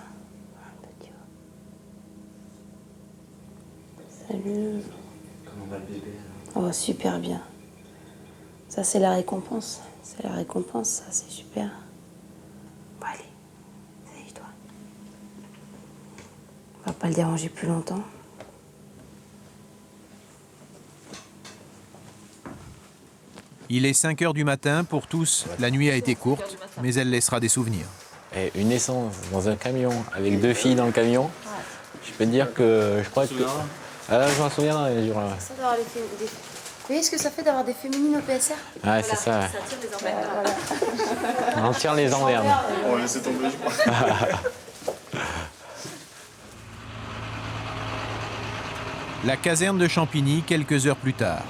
Petit. Salut. Comment va le bébé? Oh, super bien. Ça, c'est la récompense. C'est la récompense, ça, c'est super. Bon, allez. Salut toi. On va pas le déranger plus longtemps. Il est 5 h du matin. Pour tous, la nuit a été courte, mais elle laissera des souvenirs. Et une naissance dans un camion, avec deux filles dans le camion, je peux te dire que je crois que... Ah, je m'en souviendrai. Vous voyez ce que ça fait d'avoir des féminines au PSR? Ouais, c'est ça. Ouais. Ça tire les emmerdes. On tire les emmerdes. On va laisser tomber, je crois. La caserne de Champigny, quelques heures plus tard.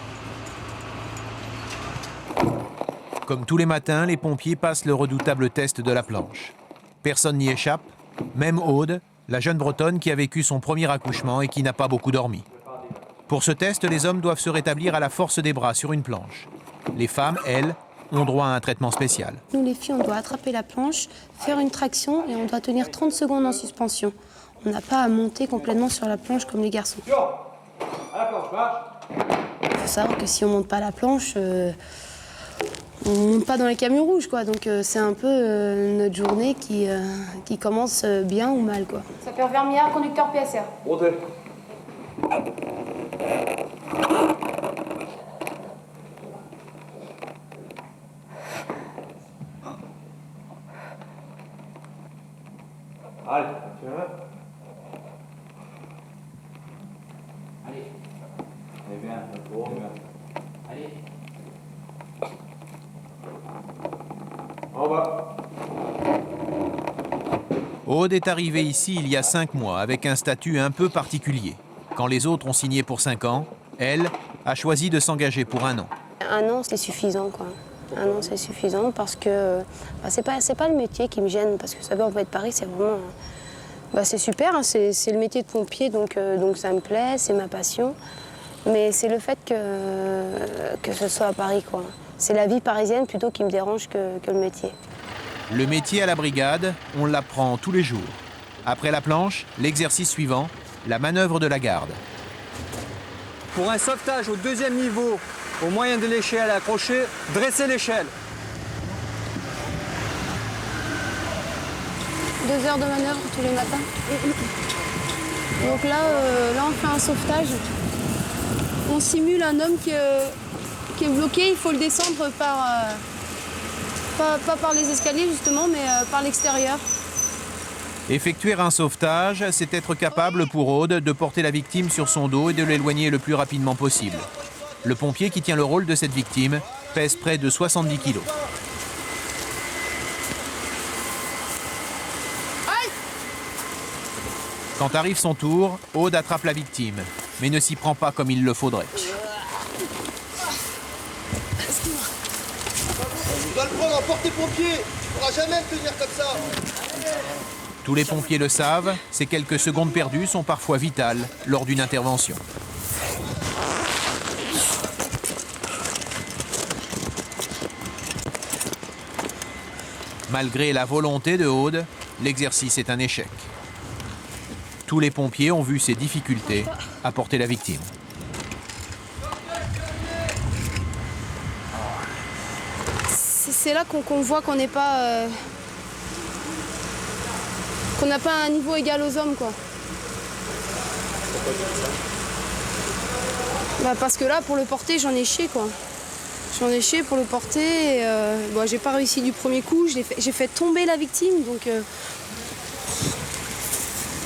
Comme tous les matins, les pompiers passent le redoutable test de la planche. Personne n'y échappe, même Aude, la jeune Bretonne qui a vécu son premier accouchement et qui n'a pas beaucoup dormi. Pour ce test, les hommes doivent se rétablir à la force des bras sur une planche. Les femmes, elles, ont droit à un traitement spécial. Nous, les filles, on doit attraper la planche, faire une traction et on doit tenir 30 secondes en suspension. On n'a pas à monter complètement sur la planche comme les garçons. Il faut savoir que si on ne monte pas la planche, on monte pas dans les camions rouges, quoi. Donc c'est un peu notre journée qui commence bien ou mal, quoi. Sapeur Vermillard, conducteur PSR. Montez. Allez, allez. Allez bien, allez. En bas. Aude est arrivée ici il y a 5 mois avec un statut un peu particulier. Quand les autres ont signé pour 5 ans, elle a choisi de s'engager pour 1 an. 1 an, c'est suffisant, quoi. 1 an, c'est suffisant parce que c'est pas le métier qui me gêne, parce que sapeur-pompier de Paris, c'est vraiment... c'est super, hein, c'est le métier de pompier, donc ça me plaît, c'est ma passion. Mais c'est le fait que ce soit à Paris, quoi. C'est la vie parisienne plutôt qui me dérange que le métier. Le métier à la brigade, on l'apprend tous les jours. Après la planche, l'exercice suivant, la manœuvre de la garde. Pour un sauvetage au 2e niveau, au moyen de l'échelle accrochée, dressez l'échelle. 2 heures de manœuvre tous les matins. Donc là, on fait un sauvetage. On simule un homme qui est bloqué, il faut le descendre pas par les escaliers justement, mais par l'extérieur. Effectuer un sauvetage, c'est être capable pour Aude de porter la victime sur son dos et de l'éloigner le plus rapidement possible. Le pompier qui tient le rôle de cette victime pèse près de 70 kilos. Quand arrive son tour, Aude attrape la victime, mais ne s'y prend pas comme il le faudrait. Tu dois le prendre en portée-pompier. Tu pourras jamais le tenir comme ça. Tous les pompiers le savent, ces quelques secondes perdues sont parfois vitales lors d'une intervention. Malgré la volonté de Aude, l'exercice est un échec. Tous les pompiers ont vu ces difficultés à porter la victime. C'est là qu'on voit qu'on n'est pas... qu'on n'a pas un niveau égal aux hommes, quoi. Parce que là, pour le porter, j'en ai chié, quoi. J'en ai chié pour le porter. J'ai pas réussi du premier coup. J'ai fait tomber la victime, donc...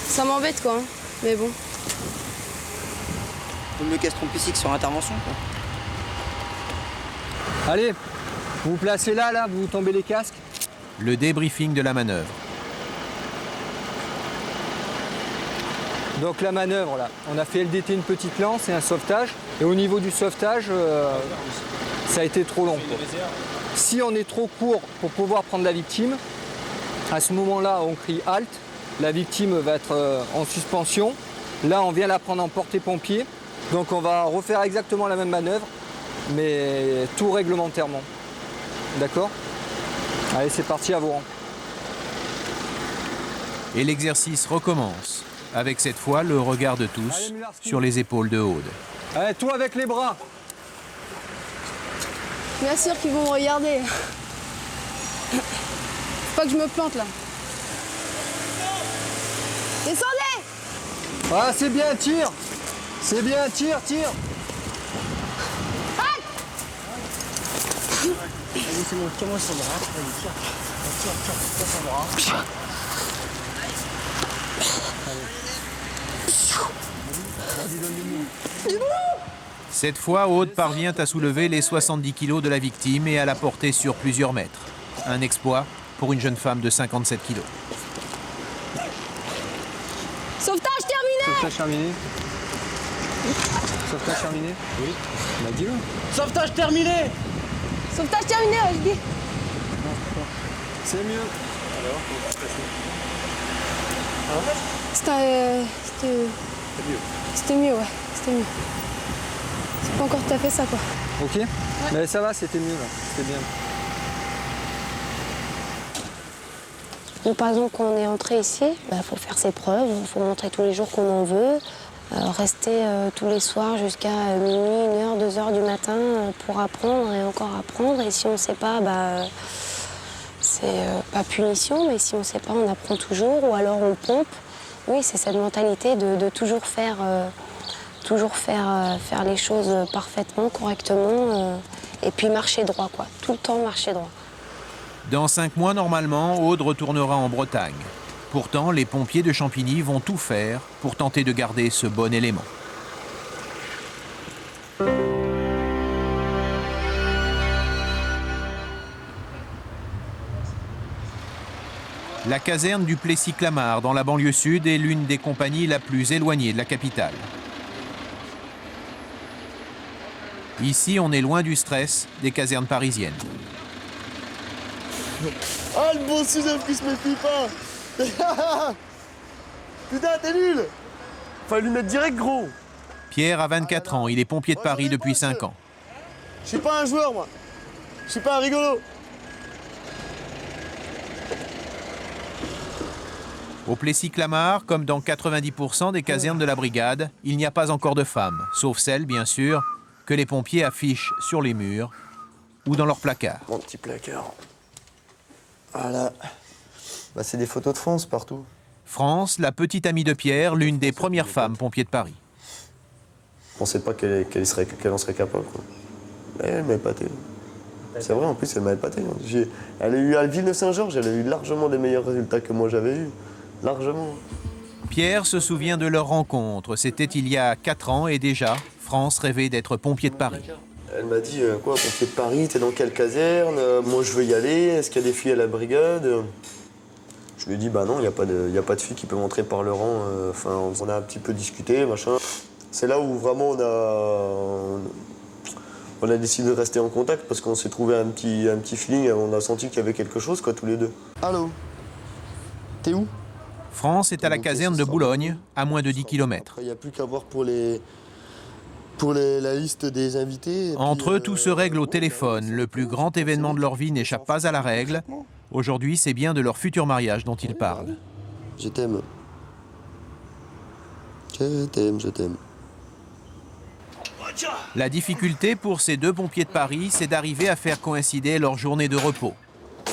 ça m'embête, quoi. Mais bon. Vaut mieux qu'elle se trompe ici que sur intervention, quoi. Allez, vous vous placez là, vous tombez les casques. Le débriefing de la manœuvre. Donc la manœuvre, là, on a fait LDT une petite lance et un sauvetage. Et au niveau du sauvetage, ça a été trop long, quoi. Si on est trop court pour pouvoir prendre la victime, à ce moment-là, on crie halt. La victime va être en suspension. Là, on vient la prendre en portée-pompier. Donc on va refaire exactement la même manœuvre, mais tout réglementairement. D'accord? Allez, c'est parti, à vos rangs. Et l'exercice recommence, avec cette fois le regard de tous sur les épaules de Aude. Allez, tout avec les bras. Bien sûr qu'ils vont me regarder. Faut pas que je me plante, là. Descendez! Ah, c'est bien, tire! C'est bien, tire! Allez, c'est bon, tiens-moi son bras. Allez, tire son bras. Cette fois, Aude parvient à soulever les 70 kilos de la victime et à la porter sur plusieurs mètres. Un exploit pour une jeune femme de 57 kilos. Sauvetage terminé! Sauvetage terminé. Sauvetage terminé? Oui. Bah dis-le. Sauvetage terminé! Sauvetage terminé, ouais, je dis. C'est mieux. Alors, C'était mieux, ouais. C'était mieux. C'est pas encore tout à fait ça, quoi. Ok? Ouais. Mais ça va, c'était mieux, là. C'était bien. Donc, par exemple, quand on est entré ici, faut faire ses preuves, il faut montrer tous les jours qu'on en veut. rester tous les soirs jusqu'à minuit, 1h, 2h du matin pour apprendre et encore apprendre. Et si on ne sait pas, c'est pas punition, mais si on ne sait pas, on apprend toujours ou alors on pompe. Oui, c'est cette mentalité de toujours faire les choses parfaitement, correctement et puis marcher droit, quoi. Tout le temps marcher droit. Dans 5 mois, normalement, Aude retournera en Bretagne. Pourtant, les pompiers de Champigny vont tout faire pour tenter de garder ce bon élément. La caserne du Plessis-Clamart, dans la banlieue sud, est l'une des compagnies la plus éloignée de la capitale. Ici, on est loin du stress des casernes parisiennes. Ah, le bon Suzanne qui se méfie pas. Putain, t'es nul. Fallait lui mettre direct, gros. Pierre a 24 ans, il est pompier de Paris depuis 5 ans. Je suis pas un joueur, moi. Je suis pas un rigolo. Au Plessis-Clamart, comme dans 90% des casernes de la brigade, il n'y a pas encore de femmes, sauf celles, bien sûr, que les pompiers affichent sur les murs ou dans leur placard. Mon petit placard. Voilà. C'est des photos de France partout. France, la petite amie de Pierre, l'une des premières femmes pompiers de Paris. Je pensais pas qu'elle en serait capable, quoi. Mais elle m'a épaté. C'est vrai, en plus, elle m'a épaté. Elle a eu à Villeneuve-Saint-Georges, elle a eu largement des meilleurs résultats que moi j'avais eu. Largement. Pierre se souvient de leur rencontre. C'était il y a 4 ans et déjà, France rêvait d'être pompier de Paris. Elle m'a dit, quoi, pompier de Paris, t'es dans quelle caserne? Moi, je veux y aller. Est-ce qu'il y a des filles à la brigade? Je lui ai dit, bah non, il n'y a pas de filles qui peuvent entrer par le rang. Enfin, on a un petit peu discuté, machin. C'est là où vraiment on a décidé de rester en contact parce qu'on s'est trouvé un petit feeling. On a senti qu'il y avait quelque chose, quoi, tous les deux. Allô? T'es où? France est à la caserne de Boulogne, à moins de 10 km. Il n'y a plus qu'à voir pour la liste des invités. Entre eux, tout se règle au téléphone. Le plus grand événement de leur vie n'échappe pas à la règle. Aujourd'hui, c'est bien de leur futur mariage dont ils parlent. Je t'aime. Je t'aime, je t'aime. La difficulté pour ces deux pompiers de Paris, c'est d'arriver à faire coïncider leur journée de repos.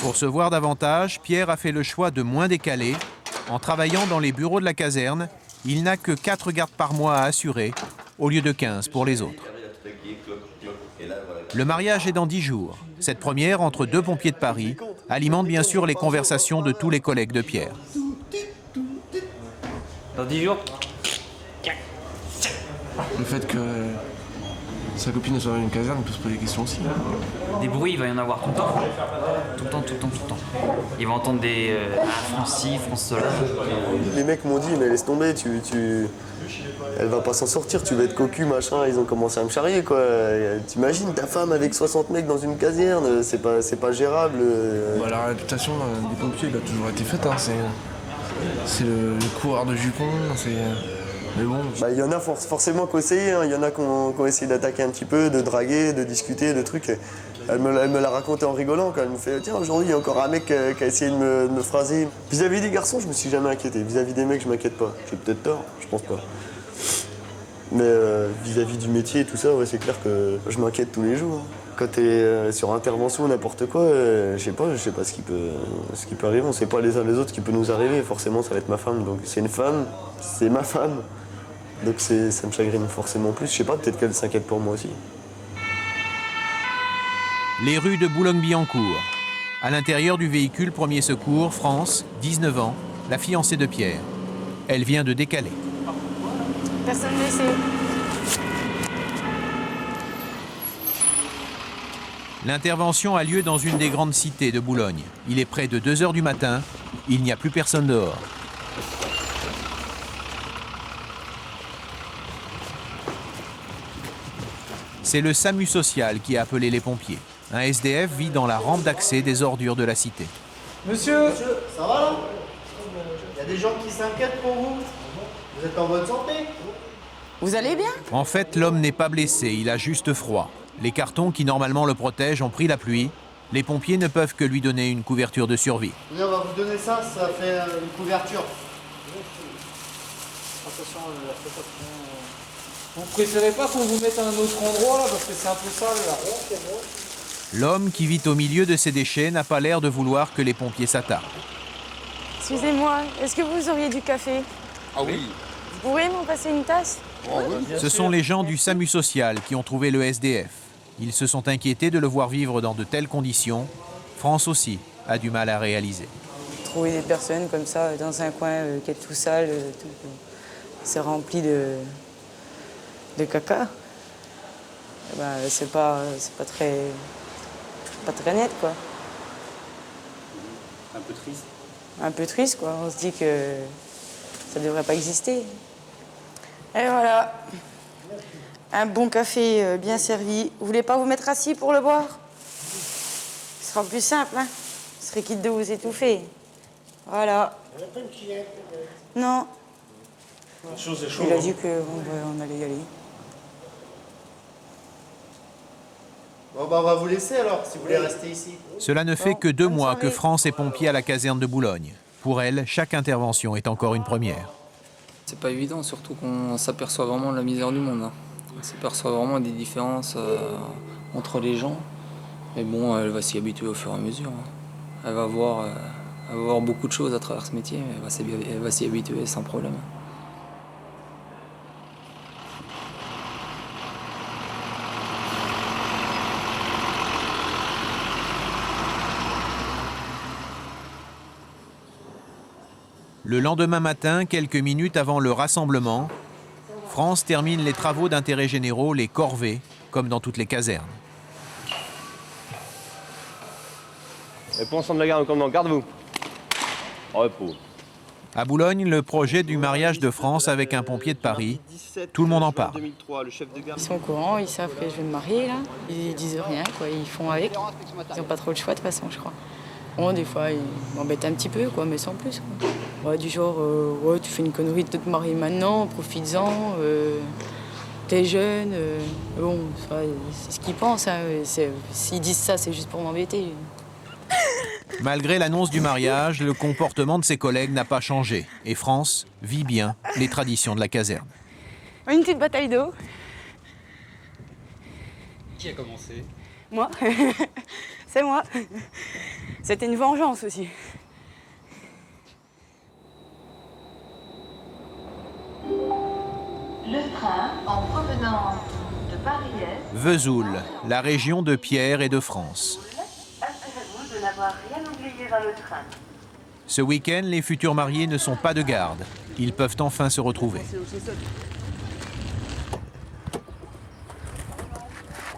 Pour se voir davantage, Pierre a fait le choix de moins décaler. En travaillant dans les bureaux de la caserne, il n'a que 4 gardes par mois à assurer, au lieu de 15 pour les autres. Le mariage est dans 10 jours. Cette première, entre deux pompiers de Paris, alimente bien sûr les conversations de tous les collègues de Pierre. Dans 10 jours. Le fait que sa copine soit dans une caserne, il peut se poser des questions aussi. Des bruits, il va y en avoir tout le temps. Tout le temps, tout le temps, tout le temps. Ils vont entendre des France-ci, France-cela. Les mecs m'ont dit, mais laisse tomber, elle va pas s'en sortir, tu vas être cocu, machin. Ils ont commencé à me charrier, quoi. T'imagines ta femme avec 60 mecs dans une caserne, c'est pas gérable. La réputation des pompiers, elle a toujours été faite. Hein. C'est le coureur de jupons, mais bon. Il y en a forcément qui ont essayé, hein. Il y en a qui ont essayé d'attaquer un petit peu, de draguer, de discuter, de trucs. Elle me l'a raconté en rigolant quand elle me fait tiens, aujourd'hui il y a encore un mec qui a essayé de me phraser. Vis-à-vis des garçons, je me suis jamais inquiété. Vis-à-vis des mecs, je m'inquiète pas. J'ai peut-être tort, je pense pas. Mais vis-à-vis du métier et tout ça, ouais, c'est clair que je m'inquiète tous les jours. Quand t'es sur intervention ou n'importe quoi, je sais pas ce qui peut arriver. On sait pas les uns les autres ce qui peut nous arriver. Forcément, ça va être ma femme. Donc c'est une femme, c'est ma femme. Donc ça me chagrine forcément plus. Je sais pas, peut-être qu'elle s'inquiète pour moi aussi. Les rues de Boulogne-Billancourt. À l'intérieur du véhicule premier secours, France, 19 ans, la fiancée de Pierre. Elle vient de décaler. Personne blessée. L'intervention a lieu dans une des grandes cités de Boulogne. Il est près de 2 h du matin. Il n'y a plus personne dehors. C'est le SAMU social qui a appelé les pompiers. Un SDF vit dans la rampe d'accès des ordures de la cité. Monsieur, ça va là? Il y a des gens qui s'inquiètent pour vous. Vous êtes en bonne santé? Vous allez bien? En fait, l'homme n'est pas blessé, il a juste froid. Les cartons qui normalement le protègent ont pris la pluie. Les pompiers ne peuvent que lui donner une couverture de survie. On va vous donner ça fait une couverture. Vous préférez pas qu'on vous mette à un autre endroit là parce que c'est un peu sale là. L'homme qui vit au milieu de ces déchets n'a pas l'air de vouloir que les pompiers s'attardent. Excusez-moi, est-ce que vous auriez du café? Ah oui. Vous pourriez m'en passer une tasse? Ce sont les gens du SAMU social qui ont trouvé le SDF. Ils se sont inquiétés de le voir vivre dans de telles conditions. France aussi a du mal à réaliser. Trouver des personnes comme ça dans un coin qui est tout sale, c'est rempli de caca, ben, c'est pas très net, quoi. Un peu triste. Un peu triste, quoi. On se dit que ça devrait pas exister. Et voilà, un bon café bien servi. Vous voulez pas vous mettre assis pour le boire? Ce sera plus simple, hein. Ce serait quitte de vous étouffer. Voilà. Non. Il a dit qu'on allait y aller. Bon bah on va vous laisser alors, si vous voulez rester ici. Cela ne fait que 2 mois que France est pompier à la caserne de Boulogne. Pour elle, chaque intervention est encore une première. C'est pas évident, surtout qu'on s'aperçoit vraiment de la misère du monde. Hein. On s'aperçoit vraiment des différences entre les gens. Mais bon, elle va s'y habituer au fur et à mesure. Hein. Elle va voir beaucoup de choses à travers ce métier, mais elle va s'y habituer sans problème. Le lendemain matin, quelques minutes avant le rassemblement, France termine les travaux d'intérêt généraux, les corvées, comme dans toutes les casernes. Et pour ensemble la garde, comme dans garde-vous. Repos. À Boulogne, le projet du mariage de France avec un pompier de Paris, tout le monde en parle. Ils sont au courant, ils savent que je vais me marier là. Ils disent rien, quoi. Ils font avec. Ils n'ont pas trop le choix de toute façon, je crois. Bon, des fois, ils m'embêtent un petit peu, quoi, mais sans plus. Quoi. Ouais, du genre, ouais, tu fais une connerie de te marier maintenant, profites-en, t'es jeune. Bon, c'est ce qu'ils pensent. Hein. S'ils disent ça, c'est juste pour m'embêter. Malgré l'annonce du mariage, le comportement de ses collègues n'a pas changé. Et France vit bien les traditions de la caserne. Une petite bataille d'eau. Qui a commencé? Moi. C'est moi. C'était une vengeance aussi. Le train en provenance de Paris-Est. Vesoul, la région de Pierre et de France. Assurez-vous de n'avoir rien oublié dans le train. Ce week-end, les futurs mariés ne sont pas de garde. Ils peuvent enfin se retrouver.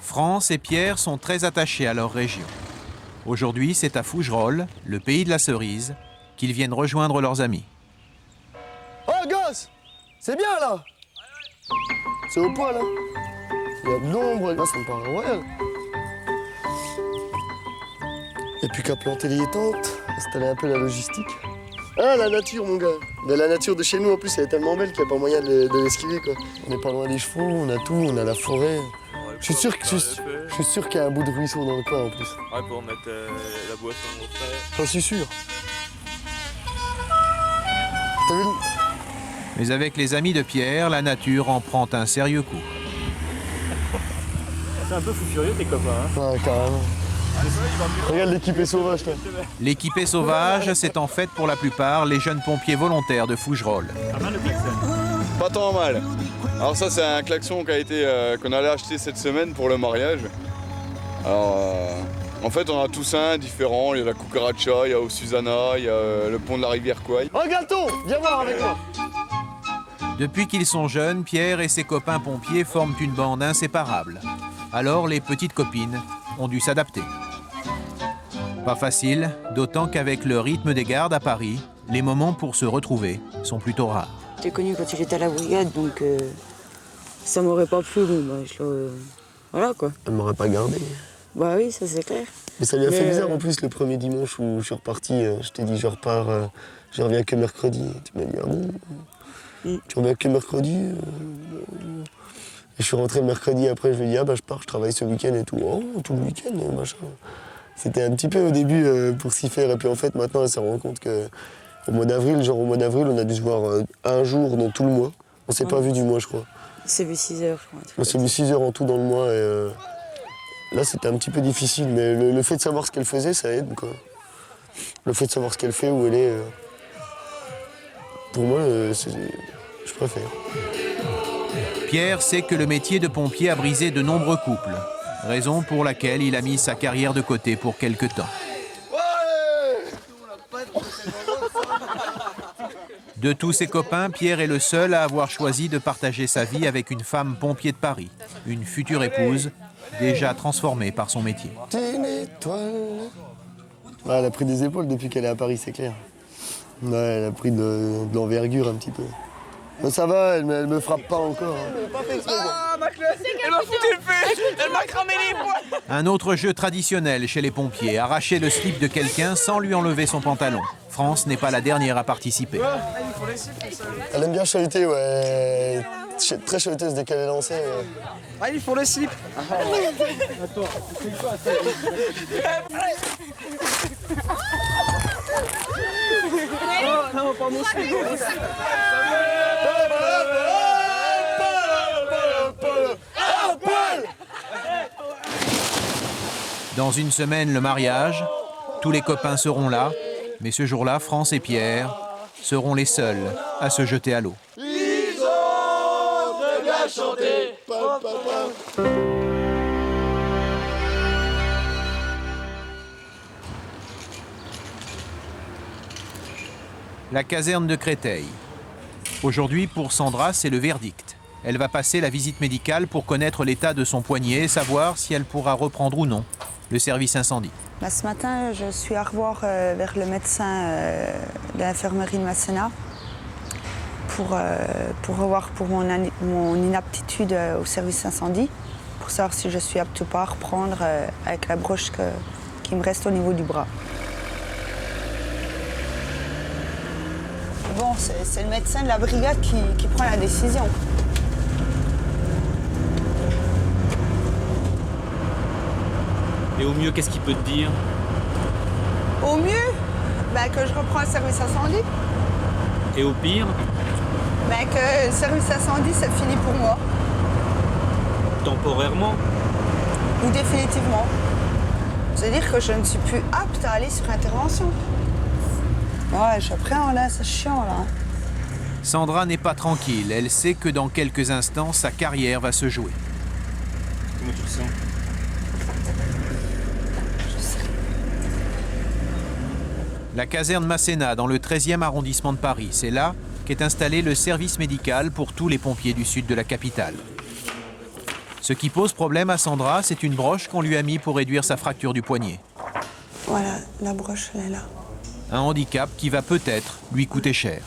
France et Pierre sont très attachés à leur région. Aujourd'hui, c'est à Fougerolles, le pays de la cerise, qu'ils viennent rejoindre leurs amis. Oh gosse, c'est bien là. C'est au point là. Il y a de l'ombre, là ça me paraît royal. Il n'y a plus qu'à planter les tentes, installer un peu la logistique. Ah, la nature, mon gars. Mais la nature de chez nous, en plus, elle est tellement belle qu'il n'y a pas moyen de l'esquiver, quoi. On n'est pas loin des chevaux, on a tout, on a la forêt. Je suis sûr qu'il y a un bout de ruisseau dans le coin, en plus. Ouais, pour mettre la boisson au frais. J'en suis sûr. T'as vu Mais avec les amis de Pierre, la nature en prend un sérieux coup. C'est un peu fou furieux, tes copains. Hein. Ouais, carrément. Regarde l'équipée sauvage, toi. L'équipée sauvage, c'est en fait pour la plupart les jeunes pompiers volontaires de Fougerolles. Pas tant mal. Alors ça, c'est un klaxon qu'on allait acheter cette semaine pour le mariage. Alors, en fait, on a tous un différent. Il y a la Cucaracha, il y a Osusana, il y a le pont de la rivière Kouai. Oh, Galton, viens voir avec moi. Depuis qu'ils sont jeunes, Pierre et ses copains pompiers forment une bande inséparable. Alors, les petites copines ont dû s'adapter. Pas facile, d'autant qu'avec le rythme des gardes à Paris, les moments pour se retrouver sont plutôt rares. J'ai connu quand j'étais à la brigade, donc ça m'aurait pas plu. Bon, bah, voilà quoi. Elle m'aurait pas gardé. Bah oui, ça c'est clair. Mais ça lui a fait bizarre en plus le premier dimanche où je suis reparti. Je t'ai dit je repars, je reviens que mercredi. Tu m'as dit ah bon, tu reviens que mercredi. Et je suis rentré le mercredi après, je lui ai dit ah bah je pars, je travaille ce week-end et tout. Oh, tout le week-end, machin. C'était un petit peu au début pour s'y faire. Et puis en fait maintenant elle s'est rendue compte que au mois d'avril, on a dû se voir un jour dans tout le mois. On s'est pas vu du mois, je crois. Il s'est vu 6 heures, je crois. On s'est vu 6 heures en tout dans le mois et là c'était un petit peu difficile, mais le fait de savoir ce qu'elle faisait, ça aide quoi. Le fait de savoir ce qu'elle fait, où elle est, pour moi, je préfère. Pierre sait que le métier de pompier a brisé de nombreux couples, raison pour laquelle il a mis sa carrière de côté pour quelque temps. De tous ses copains, Pierre est le seul à avoir choisi de partager sa vie avec une femme pompier de Paris, une future épouse, déjà transformée par son métier. Ouais, elle a pris des épaules depuis qu'elle est à Paris, c'est clair. Ouais, elle a pris de l'envergure un petit peu. Mais ça va, elle me frappe pas encore. Ah, elle m'a foutu le feu. Elle m'a cramé les poils. Un autre jeu traditionnel chez les pompiers, arracher le slip de quelqu'un sans lui enlever son pantalon. France n'est pas la dernière à participer. Elle aime bien chahuter, ouais. Très chahuteuse dès qu'elle est lancée. Ouais. Ah, il faut le slip. Attends, c'est quoi ça? Oh non, pas mon slip. Dans une semaine, le mariage. Tous les copains seront là. Mais ce jour-là, France et Pierre seront les seuls à se jeter à l'eau. Ils ont très bien chanté. La caserne de Créteil. Aujourd'hui, pour Sandra, c'est le verdict. Elle va passer la visite médicale pour connaître l'état de son poignet et savoir si elle pourra reprendre ou non le service incendie. Ce matin, je suis à revoir vers le médecin de l'infirmerie de Masséna pour revoir pour mon inaptitude au service incendie, pour savoir si je suis apte ou pas à reprendre avec la broche qui me reste au niveau du bras. Bon, c'est le médecin de la brigade qui prend la décision. Et au mieux, qu'est-ce qu'il peut te dire? Au mieux, que je reprends le service incendie. Et au pire? Que le service incendie, c'est fini pour moi. Temporairement? Ou définitivement. C'est-à-dire que je ne suis plus apte à aller sur intervention. Ouais, j'appréhende là, c'est chiant là. Sandra n'est pas tranquille. Elle sait que dans quelques instants, sa carrière va se jouer. Comment tu le sens? La caserne Masséna, dans le 13e arrondissement de Paris. C'est là qu'est installé le service médical pour tous les pompiers du sud de la capitale. Ce qui pose problème à Sandra, c'est une broche qu'on lui a mis pour réduire sa fracture du poignet. Voilà, la broche, elle est là. Un handicap qui va peut-être lui coûter cher.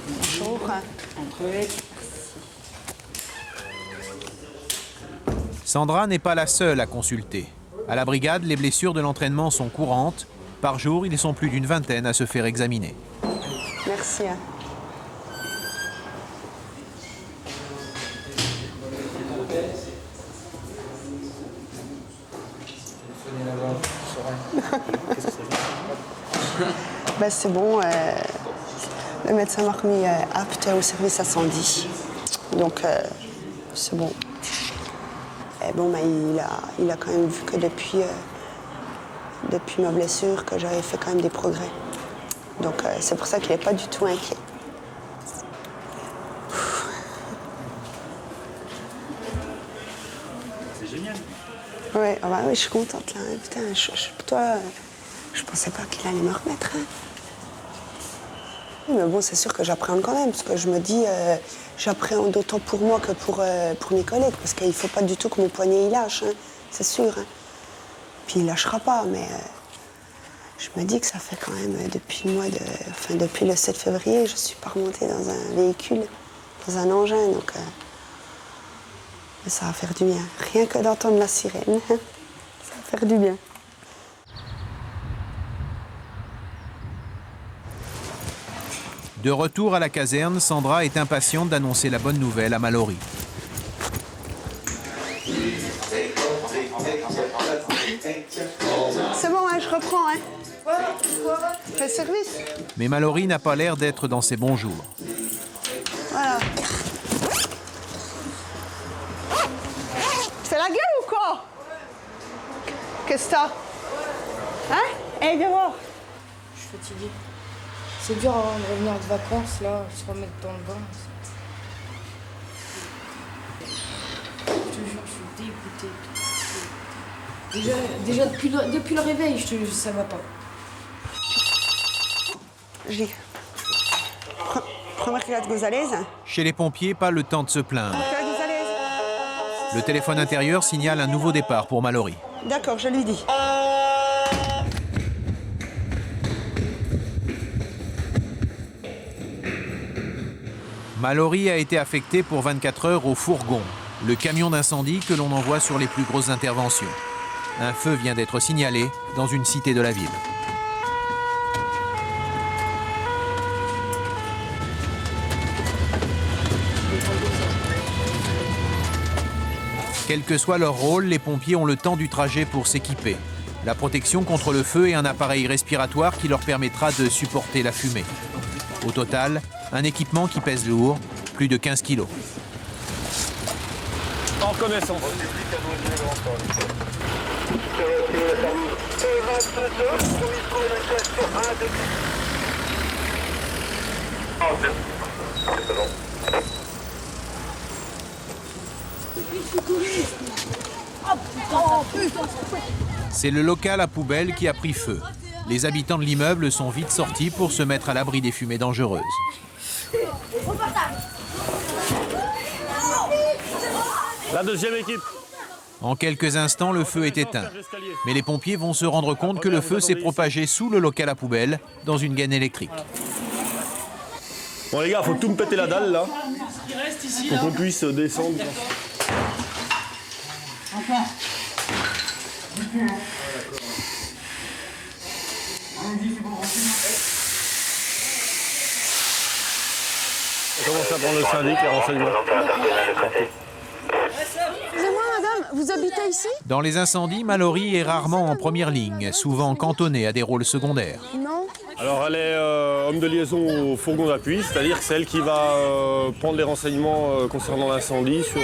Bonjour. Sandra n'est pas la seule à consulter. À la brigade, les blessures de l'entraînement sont courantes. Par jour, ils sont plus d'une vingtaine à se faire examiner. Merci. C'est bon, le médecin m'a remis apte au service incendie. Donc, c'est bon. Et bon, il a quand même vu que depuis ma blessure, que j'avais fait quand même des progrès. Donc, c'est pour ça qu'il n'est pas du tout inquiet. C'est génial. Ouais, je suis contente là. Putain, je pensais pas qu'il allait me remettre. Hein. Mais bon, c'est sûr que j'appréhende quand même, parce que je me dis, j'appréhende autant pour moi que pour mes collègues, parce qu'il ne faut pas du tout que mon poignet il lâche, hein, c'est sûr. Hein. Puis il ne lâchera pas, mais je me dis que ça fait quand même depuis le 7 février, je ne suis pas remontée dans un véhicule, dans un engin, donc ça va faire du bien. Rien que d'entendre la sirène, ça va faire du bien. De retour à la caserne, Sandra est impatiente d'annoncer la bonne nouvelle à Mallory. C'est bon, hein, je reprends. Hein. Fais service. Mais Mallory n'a pas l'air d'être dans ses bons jours. Voilà. Tu fais la gueule ou quoi? Qu'est-ce que t'as? Hein? Eh, viens voir. Je suis fatiguée. C'est dur avant de revenir de vacances, là, se remettre dans le bain. Je te jure, je suis dégoûtée. Déjà depuis le réveil, ça va pas. J'ai. Première criade Gonzalez. Chez les pompiers, pas le temps de se plaindre. Le téléphone intérieur signale un nouveau départ pour Mallory. D'accord, je lui dis. Mallory a été affecté pour 24 heures au fourgon, le camion d'incendie que l'on envoie sur les plus grosses interventions. Un feu vient d'être signalé dans une cité de la ville. Quel que soit leur rôle, les pompiers ont le temps du trajet pour s'équiper. La protection contre le feu et un appareil respiratoire qui leur permettra de supporter la fumée. Au total, un équipement qui pèse lourd, plus de 15 kilos. En connaissance. C'est le local à poubelle qui a pris feu. Les habitants de l'immeuble sont vite sortis pour se mettre à l'abri des fumées dangereuses. La deuxième équipe. En quelques instants, le feu est éteint. Mais les pompiers vont se rendre compte que le feu s'est propagé sous le local à poubelle, dans une gaine électrique. Bon les gars, faut tout me péter la dalle là, pour qu'on puisse descendre. On commence à prendre le syndic, les renseignements. Excusez-moi, madame, vous habitez ici? Dans les incendies, Mallory est rarement en première ligne, souvent cantonnée à des rôles secondaires. Non. Alors elle est homme de liaison au fourgon d'appui, c'est-à-dire que c'est elle qui va prendre les renseignements concernant l'incendie sur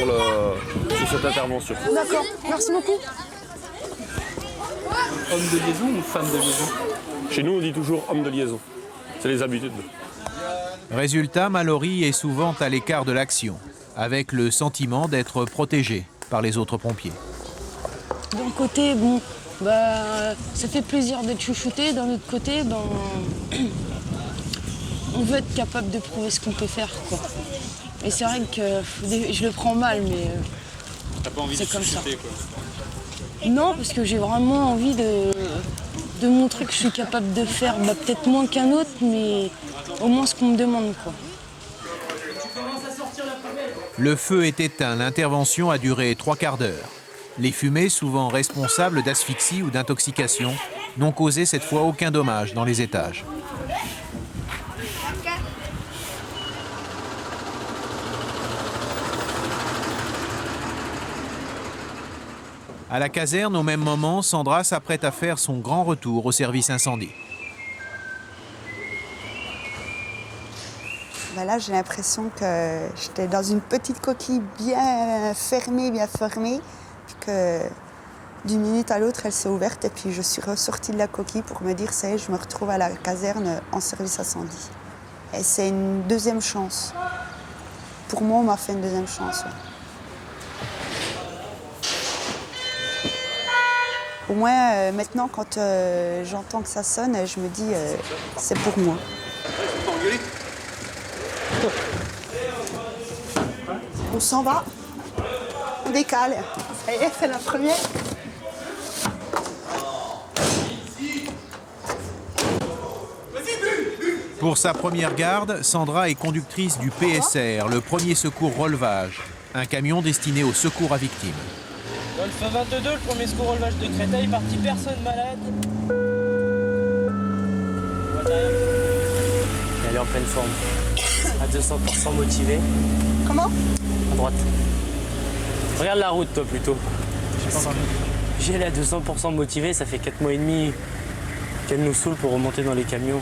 cette intervention. D'accord, merci beaucoup. Homme de liaison ou femme de liaison? Chez nous on dit toujours homme de liaison, c'est les habitudes. Résultat, Mallory est souvent à l'écart de l'action, avec le sentiment d'être protégée par les autres pompiers. D'un côté, bon, bah, ça fait plaisir d'être chouchouté. D'un autre côté, ben, on veut être capable de prouver ce qu'on peut faire, quoi. Et c'est vrai que je le prends mal, mais t'as pas envie c'est de comme ça. chuchoter, quoi. Non, parce que j'ai vraiment envie de montrer que je suis capable de faire, bah, peut-être moins qu'un autre, mais au moins ce qu'on me demande, quoi. Le feu est éteint, l'intervention a duré 3 quarts d'heure. Les fumées, souvent responsables d'asphyxie ou d'intoxication, n'ont causé cette fois aucun dommage dans les étages. À la caserne, au même moment, Sandra s'apprête à faire son grand retour au service incendie. Ben là, j'ai l'impression que j'étais dans une petite coquille bien fermée, puis que d'une minute à l'autre, elle s'est ouverte et puis je suis ressortie de la coquille pour me dire, ça y est, je me retrouve à la caserne en service incendie. Et c'est une deuxième chance. Pour moi, on m'a fait une deuxième chance. Ouais. Au moins, maintenant, quand j'entends que ça sonne, je me dis, c'est pour moi. On s'en va, on décale. Ça y est, c'est la première. Pour sa première garde, Sandra est conductrice du PSR, le premier secours relevage, un camion destiné au secours à victimes. Golf 22, le premier secours relevage de Créteil, partie personne malade. Elle est en pleine forme. À 200% motivée. Comment? À droite. Regarde la route, toi, plutôt. J'ai elle est à 200% motivée, ça fait 4 mois et demi qu'elle nous saoule pour remonter dans les camions.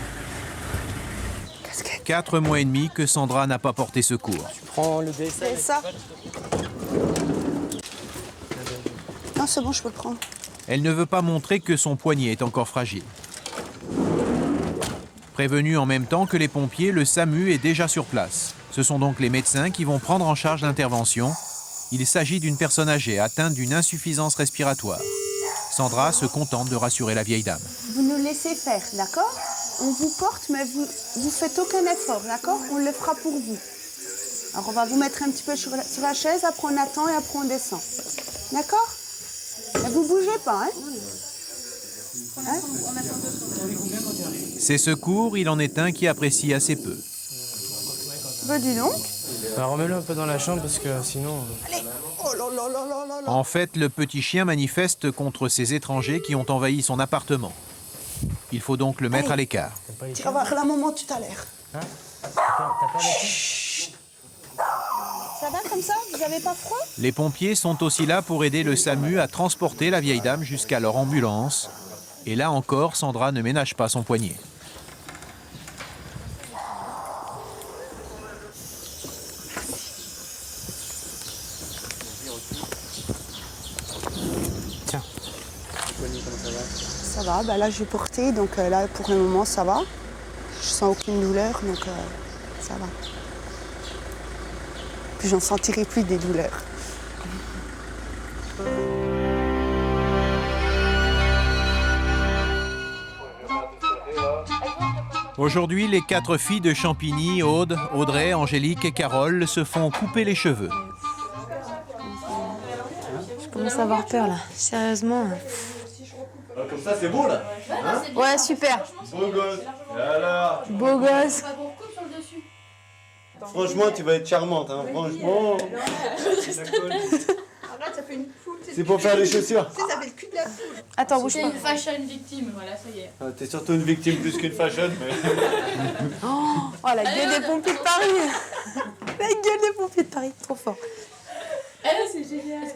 4 mois et demi que Sandra n'a pas porté secours. Tu prends le DSA. Ça. Non, c'est bon, je peux le prendre. Elle ne veut pas montrer que son poignet est encore fragile. Prévenu en même temps que les pompiers, le SAMU est déjà sur place. Ce sont donc les médecins qui vont prendre en charge l'intervention. Il s'agit d'une personne âgée atteinte d'une insuffisance respiratoire. Sandra se contente de rassurer la vieille dame. Vous nous laissez faire, d'accord? On vous porte, mais vous faites aucun effort, d'accord? On le fera pour vous. Alors on va vous mettre un petit peu sur la chaise, après on attend et après on descend. D'accord? Mais vous bougez pas, hein? Ces secours, il en est un qui apprécie assez peu. Bah dis donc. Alors remets-le un peu dans la chambre parce que sinon... Allez. Oh là là là là là là. En fait, le petit chien manifeste contre ces étrangers qui ont envahi son appartement. Il faut donc le mettre à l'écart. Tu vas voir la maman tout à l'heure. Hein? T'as peur Ça va comme ça? Vous avez pas froid? Les pompiers sont aussi là pour aider le SAMU à transporter la vieille dame jusqu'à leur ambulance. Et là encore, Sandra ne ménage pas son poignet. Tiens. Ça va, bah là j'ai porté, donc là pour le moment ça va. Je sens aucune douleur, donc ça va. Puis j'en sentirai plus des douleurs. Aujourd'hui, les 4 filles de Champigny, Aude, Audrey, Angélique et Carole, se font couper les cheveux. Je commence à avoir peur là, sérieusement. Comme ça, c'est beau là, hein? Ouais, super. Beau gosse. Et alors? Beau gosse. Franchement, tu vas être charmante, hein, franchement. Arrête, ça fait une poule. C'est pour faire les chaussures. Tu sais, ça fait le cul de la poule. Attends, bouge pas. une fashion victime, voilà, ça y est. Ah, t'es surtout une victime plus qu'une fashion, mais... Oh, la gueule des pompiers de Paris. La gueule des pompiers de Paris, trop fort. C'est génial.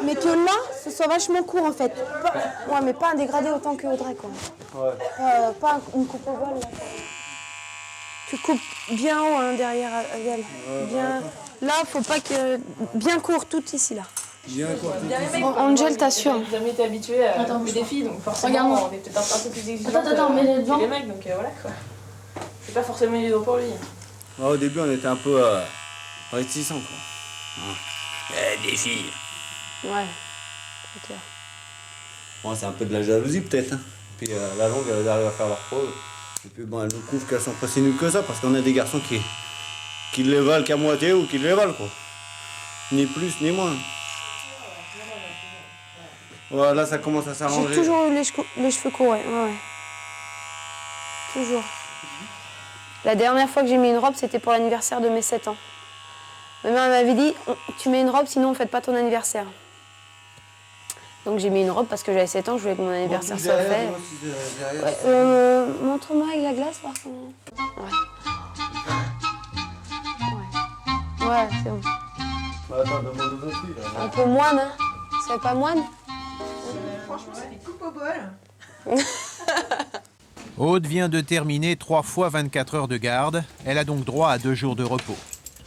Mais que là, ce soit vachement court en fait. Ouais, mais pas un dégradé autant que Audrey quoi. Ouais. Pas une coupe au vol. Là. Tu coupes bien haut hein, derrière elle. Bien. Là, faut pas que. Bien court, tout ici là. Bien court. Angel, t'assure. J'ai jamais été habituée à couper des filles, donc forcément, on est peut-être un peu plus exigeants que les mecs, donc voilà quoi. C'est pas forcément évident pour lui. Ouais, au début, on était un peu réticents, quoi. Des filles. Ouais, c'est clair. Bon, c'est un peu de la jalousie, peut-être. Hein. Puis à la longue, elles arrivent à faire leur preuve. Et puis bon, elles nous prouvent qu'elles sont pas si nulles que ça, parce qu'on a des garçons qui les valent qu'à moitié ou qui les valent, quoi. Ni plus, ni moins. Voilà, ça commence à s'arranger. J'ai toujours eu les cheveux courts, ouais. Toujours. La dernière fois que j'ai mis une robe, c'était pour l'anniversaire de mes 7 ans. Ma mère m'avait dit, tu mets une robe, sinon on fête pas ton anniversaire. Donc j'ai mis une robe parce que j'avais 7 ans, je voulais que mon anniversaire soit fait. Ouais, montre-moi avec la glace, voir comment... Ouais. Ouais, c'est bon. Bah, attends, demande aux autres filles, là. Un peu moine, hein? C'est pas moine? Franchement, c'est des coupes au bol. Aude vient de terminer 3 fois 24 heures de garde. Elle a donc droit à 2 jours de repos.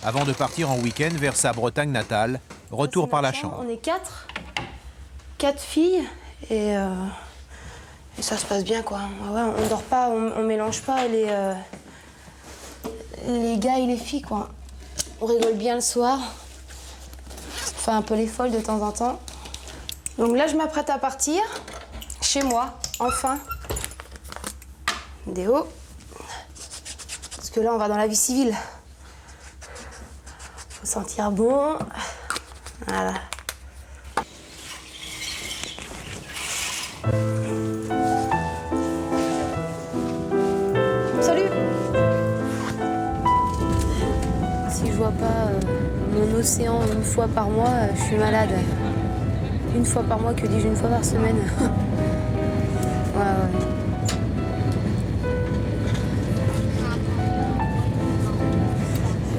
Avant de partir en week-end vers sa Bretagne natale, retour par la chambre. On est 4 filles et ça se passe bien quoi. Ouais, on dort pas, on mélange pas les gars et les filles quoi. On rigole bien le soir. On fait un peu les folles de temps en temps. Donc là je m'apprête à partir chez moi, enfin. Déo. Parce que là on va dans la vie civile. Faut sentir bon. Voilà. Salut. Si je vois pas mon océan une fois par mois, je suis malade. Une fois par mois, que dis-je, une fois par semaine. Ouais.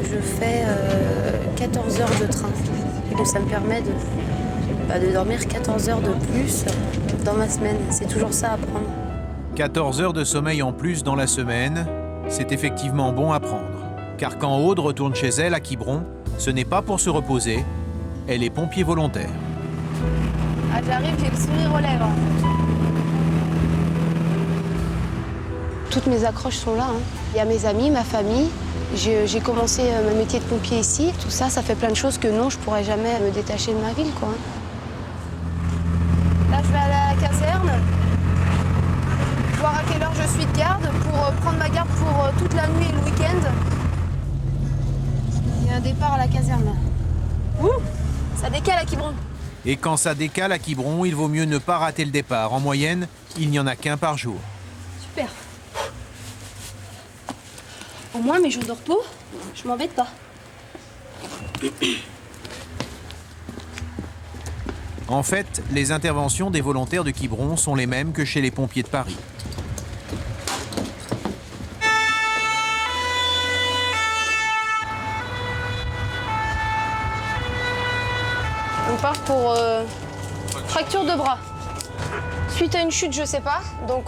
Je fais 14 heures de train. Et donc ça me permet de dormir 14 heures de plus dans ma semaine. C'est toujours ça à prendre. 14 heures de sommeil en plus dans la semaine, c'est effectivement bon à prendre. Car quand Aude retourne chez elle à Quiberon, ce n'est pas pour se reposer, elle est pompier volontaire. Ah, j'arrive, j'ai le sourire aux lèvres. Toutes mes accroches sont là. Il y a mes amis, ma famille. J'ai commencé mon métier de pompier ici. Tout ça, ça fait plein de choses que non, je pourrais jamais me détacher de ma ville, quoi. Là, je vais aller à la caserne, voir à quelle heure je suis de garde pour prendre ma garde pour toute la nuit et le week-end. Il y a un départ à la caserne, là. Ouh, ça décale à Quiberon. Et quand ça décale à Quiberon, il vaut mieux ne pas rater le départ. En moyenne, il n'y en a qu'un par jour. Super. Au moins, mes jours de repos, je m'embête pas. En fait, les interventions des volontaires de Quiberon sont les mêmes que chez les pompiers de Paris. On part pour fracture de bras. Suite à une chute, je sais pas. Donc,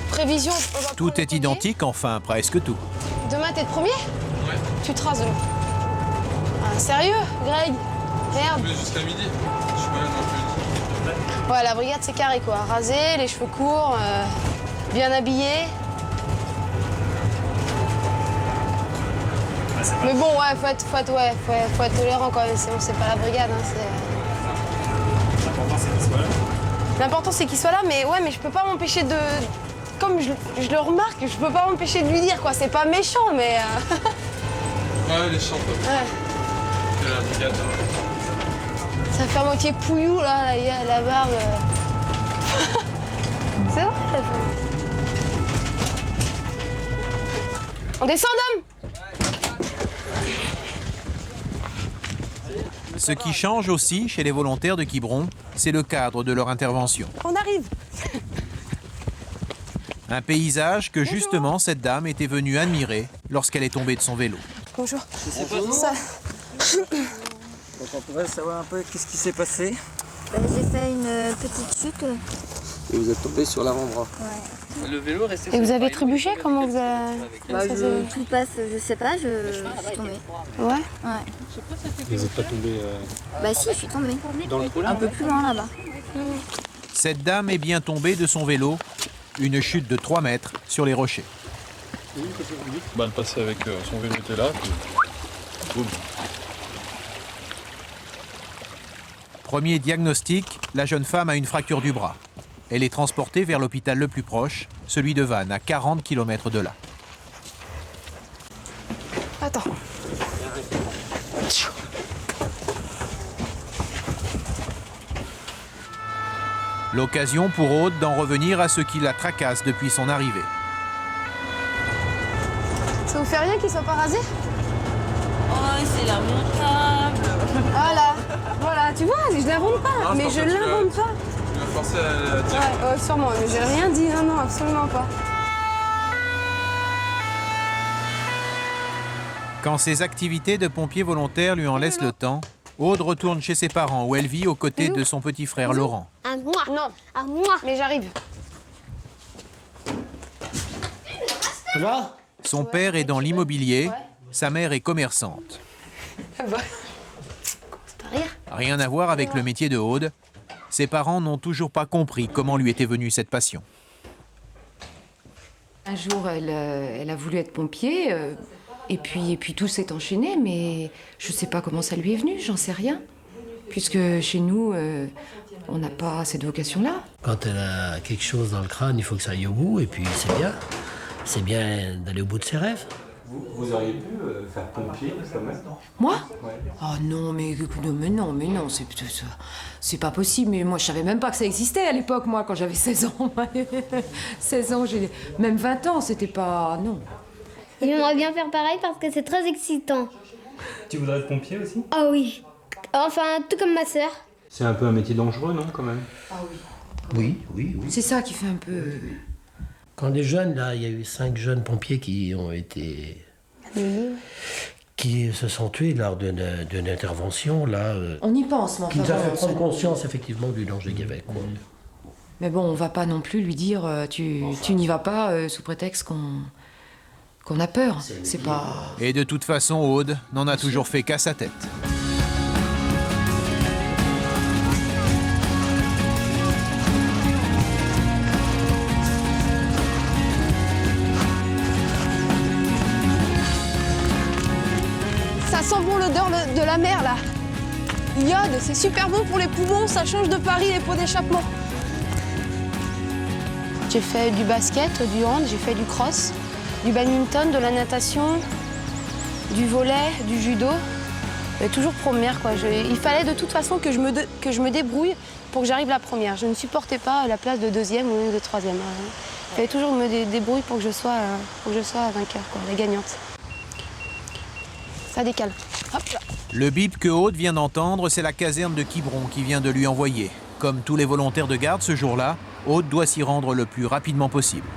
prévision. Tout est identique, enfin, presque tout. Demain, t'es de premier? Ouais. Tu te rases demain. Ah, sérieux, Greg? Merde. Jusqu'à midi. Je suis pas là non plus. Ouais, la brigade, c'est carré, quoi. Rasé, les cheveux courts, bien habillé. Mais bon, ouais, faut être tolérant quand même, sinon c'est pas la brigade. L'important, c'est qu'il soit là. L'important, c'est qu'il soit là, mais ouais, mais je peux pas m'empêcher de... Comme je le remarque, je peux pas m'empêcher de lui dire, quoi. C'est pas méchant, mais... Ouais, les chants. Ouais. De la brigade. Ça fait à moitié pouillou, là, la barbe. C'est vrai, ça fait... On descend, d'homme. Ce qui change aussi chez les volontaires de Quiberon, c'est le cadre de leur intervention. On arrive. Un paysage que justement cette dame était venue admirer lorsqu'elle est tombée de son vélo. Bonjour. Ça. Donc on pourrait savoir un peu qu'est-ce qui s'est passé. J'ai fait une petite chute. Et vous êtes tombé sur l'avant-bras. Ouais. Le vélo restait. Et vous avez trébuché? Comment vous avez... Tout passe, je sais pas, je suis tombée. Ouais? Ouais. Vous n'êtes pas tombé Bah si, je suis tombée. dans le trou là? Un peu plus loin là-bas. Cette dame est bien tombée de son vélo, une chute de 3 mètres sur les rochers. Bah, elle passait avec son vélo était là, puis... Boum. Premier diagnostic, la jeune femme a une fracture du bras. Elle est transportée vers l'hôpital le plus proche, celui de Vannes, à 40 km de là. Attends. L'occasion pour Aude d'en revenir à ce qui la tracasse depuis son arrivée. Ça vous fait rien qu'il soit pas rasé? Oh, c'est lamentable. Voilà, tu vois, je l'invente pas, Non, mais je l'invente pas. Tu vas forcer à la dire. Ouais, sûrement, mais j'ai rien dit, non, absolument pas. Quand ses activités de pompier volontaire lui en laissent le temps, Aude retourne chez ses parents où elle vit aux côtés de son petit frère Laurent. À moi. Non, à moi. Mais j'arrive. Ça va? Son père est dans l'immobilier, sa mère est commerçante. Rien à voir avec le métier de Aude. Ses parents n'ont toujours pas compris comment lui était venue cette passion. Un jour, elle a voulu être pompier, et puis tout s'est enchaîné, mais je sais pas comment ça lui est venu, j'en sais rien. Puisque chez nous, on n'a pas cette vocation-là. Quand elle a quelque chose dans le crâne, il faut que ça aille au bout, et puis c'est bien. C'est bien d'aller au bout de ses rêves. Vous auriez pu faire pompier quand même? Moi? Oh non, mais non, c'est pas possible. Mais moi, je savais même pas que ça existait à l'époque, moi, quand j'avais 16 ans. 16 ans, même 20 ans, c'était pas... Non. J'aimerais bien faire pareil parce que c'est très excitant. Tu voudrais être pompier aussi? Ah oui. Enfin, tout comme ma sœur. C'est un peu un métier dangereux, non, quand même? Ah oui. Oui. C'est ça qui fait un peu... Quand les jeunes, là, il y a eu 5 jeunes pompiers qui ont été qui se sont tués lors d'une intervention, là, On y pense, mais qui enfin nous a fait bon, prendre conscience, effectivement, du danger qu'il y avait, quoi. Mais bon, on va pas non plus lui dire tu n'y vas pas sous prétexte qu'on a peur. C'est pas... Et de toute façon, Aude n'en a toujours fait qu'à sa tête. Ça sent bon l'odeur de la mer là. Iode, c'est super bon pour les poumons, ça change de Paris les pots d'échappement. J'ai fait du basket, du hand, j'ai fait du cross, du badminton, de la natation, du volley, du judo. Et toujours première quoi. Il fallait de toute façon que je me débrouille pour que j'arrive la première. Je ne supportais pas la place de deuxième ou de troisième. Il fallait toujours que je me débrouille pour que je sois vainqueur, quoi, la gagnante. Ça décale. Hop là. Le bip que Aude vient d'entendre, c'est la caserne de Quiberon qui vient de lui envoyer. Comme tous les volontaires de garde ce jour-là, Aude doit s'y rendre le plus rapidement possible.